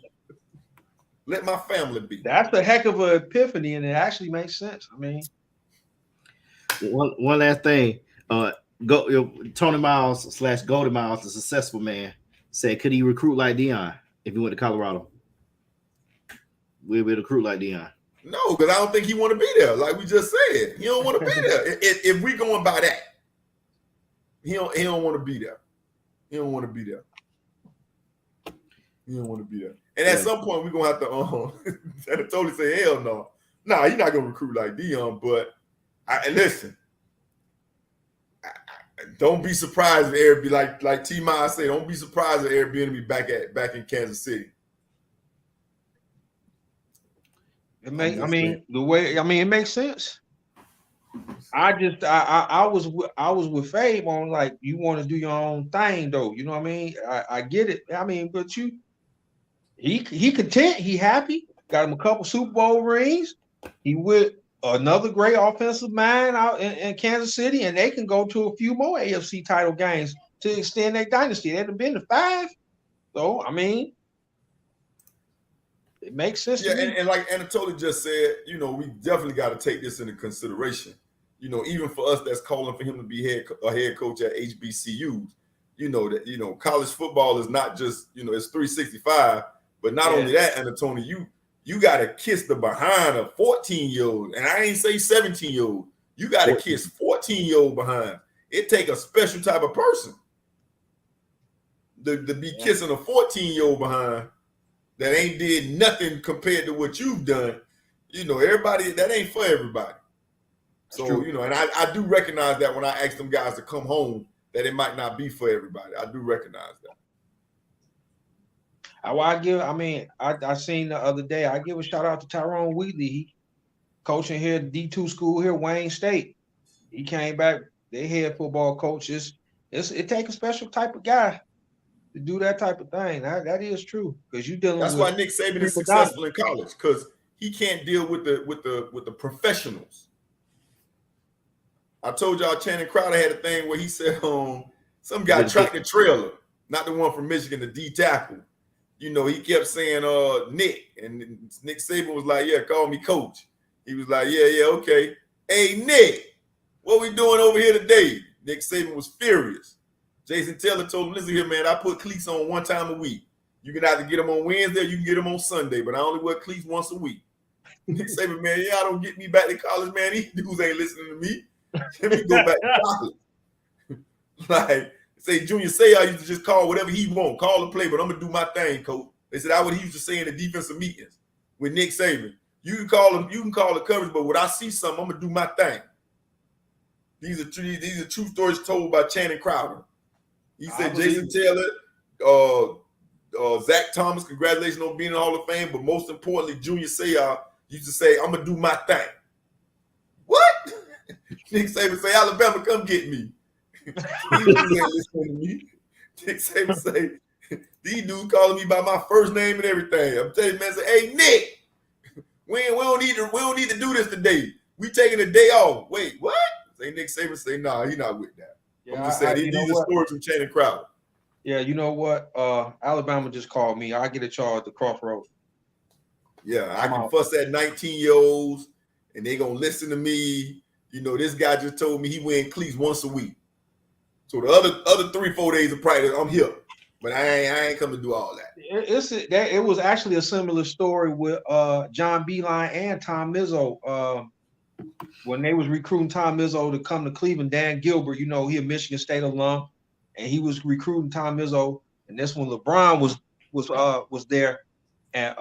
S2: Let my family be.
S3: That's a heck of an epiphany, and it actually makes sense. I mean,
S1: one last thing. Tony Miles / Goldie Miles, the successful man, said, could he recruit like Dion if he went to Colorado? We'll be able to recruit like Dion.
S2: No, because I don't think he want to be there. Like we just said, he don't want to be there. If we going by that, he don't want to be there. He don't want to be there. He don't want to be there. And at some point, we're gonna have to totally say, hell no. Nah, he's not gonna recruit like Dion. But listen, don't be surprised if Airbnb, like T-Ma say, don't be surprised if Airbnb back in Kansas City.
S3: It makes sense. I was with Fabe on like, you want to do your own thing though. You know what I mean? I get it. I mean, but he content, he happy, got him a couple Super Bowl rings. He with another great offensive mind out in Kansas City, and they can go to a few more AFC title games to extend their dynasty. They've been to 5. So I mean, it makes sense.
S2: Yeah, and like Anatoly just said, we definitely got to take this into consideration. Even for us that's calling for him to be a head coach at HBCUs, that college football is not just, it's 365, but not only that, Anatoly, you got to kiss the behind of 14-year-old, and I ain't say 17-year-old. You got to kiss 14-year-old behind. It take a special type of person to be kissing a 14-year-old behind that ain't did nothing compared to what you've done. Everybody, that ain't for everybody. So, and I do recognize that when I ask them guys to come home, that it might not be for everybody. I do recognize that.
S3: I seen the other day, I give a shout out to Tyrone Wheatley. He coaching here at D2 school here, Wayne State. He came back, they head football coaches. It takes a special type of guy to do that type of thing. That is true. Because you dealing
S2: That's
S3: with
S2: why Nick Saban is successful in college, because he can't deal with the professionals. I told y'all Channing Crowder had a thing where he said some guy tracked the trailer, not the one from Michigan, the D tackle. He kept saying Nick, and Nick Saban was like, yeah, call me coach. He was like, yeah, okay. Hey, Nick, what we doing over here today? Nick Saban was furious. Jason Taylor told him, listen here, man, I put cleats on one time a week. You can either get them on Wednesday or you can get them on Sunday, but I only wear cleats once a week. Nick Saban, man, y'all don't get me back to college, man. These dudes ain't listening to me. Let me go back to college. Like, say Junior Seau used to just call whatever he want, call and play, but I'm gonna do my thing, coach. They said that what he used to say in the defensive meetings with Nick Saban. You can call the coverage, but when I see something, I'm gonna do my thing. These are true stories told by Channing Crowder. He said Jason Taylor, Zach Thomas, congratulations on being in the Hall of Fame, but most importantly, Junior Seau used to say, I'm gonna do my thing. What? Nick Saban say, Alabama, come get me. These dudes ain't listening to me. Nick Saban say, these dudes calling me by my first name and everything. I'm telling you, man, say, hey, Nick, we don't need to do this today. We taking a day off. Wait, what? Say Nick Saban say, nah, he not with that. Yeah, I'm just saying, these are stories from Channing Crowder.
S3: Yeah, you know what? Alabama just called me. I get a charge at the crossroads.
S2: Yeah, I can fuss at 19-year-olds, and they gonna listen to me. This guy just told me he wearing cleats once a week. So the other 3-4 days of practice, I'm here. But I ain't come to do all that.
S3: It was actually a similar story with John Beilein and Tom Izzo. When they was recruiting Tom Izzo to come to Cleveland, Dan Gilbert, he a Michigan State alum, and he was recruiting Tom Izzo. And this one, LeBron was there, and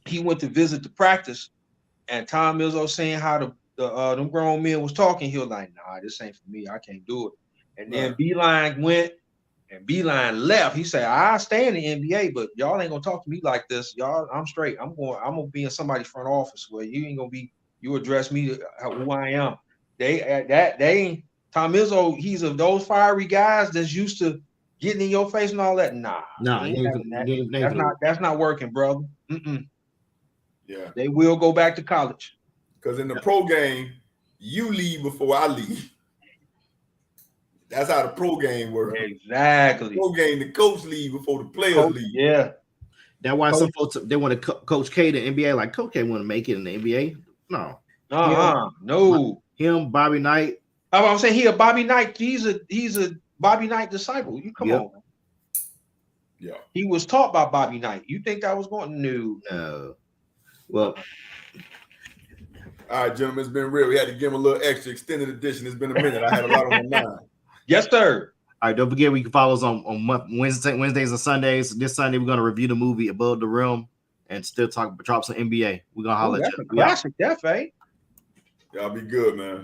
S3: he went to visit the practice, and Tom Izzo saying how them grown men was talking. He was like, nah, this ain't for me. I can't do it. And then Beilein went, and Beilein left. He said, I stay in the NBA, but y'all ain't gonna talk to me like this. Y'all, I'm straight. I'm gonna be in somebody's front office where you ain't gonna be. You address me who I am. They ain't Tom Izzo. He's of those fiery guys that's used to getting in your face and all that. Nah, that's not working, brother.
S2: Yeah,
S3: they will go back to college.
S2: Because in the pro game, you leave before I leave. That's how the pro game works.
S3: Exactly.
S2: Pro game, the coach leave before the players leave.
S3: Yeah.
S1: That's why some folks, they want to Coach K to NBA. Like, Coach K want to make it in the NBA. No.
S3: No.
S1: Him, Bobby Knight.
S3: I'm saying he a Bobby Knight. He's a Bobby Knight disciple. You come on.
S2: Yeah.
S3: He was taught by Bobby Knight. You think that was going? No.
S1: Well,
S2: All right, gentlemen, it's been real. We had to give him a little extra extended edition. It's been a minute. I had a lot on my mind.
S3: Yes, sir.
S1: all right, don't forget we can follow us on Wednesdays and Sundays. This Sunday we're gonna review the movie Above the Rim and still drop some NBA. We're gonna holler at
S3: That's
S1: you.
S3: a classic, that, eh?
S2: Y'all be good, man.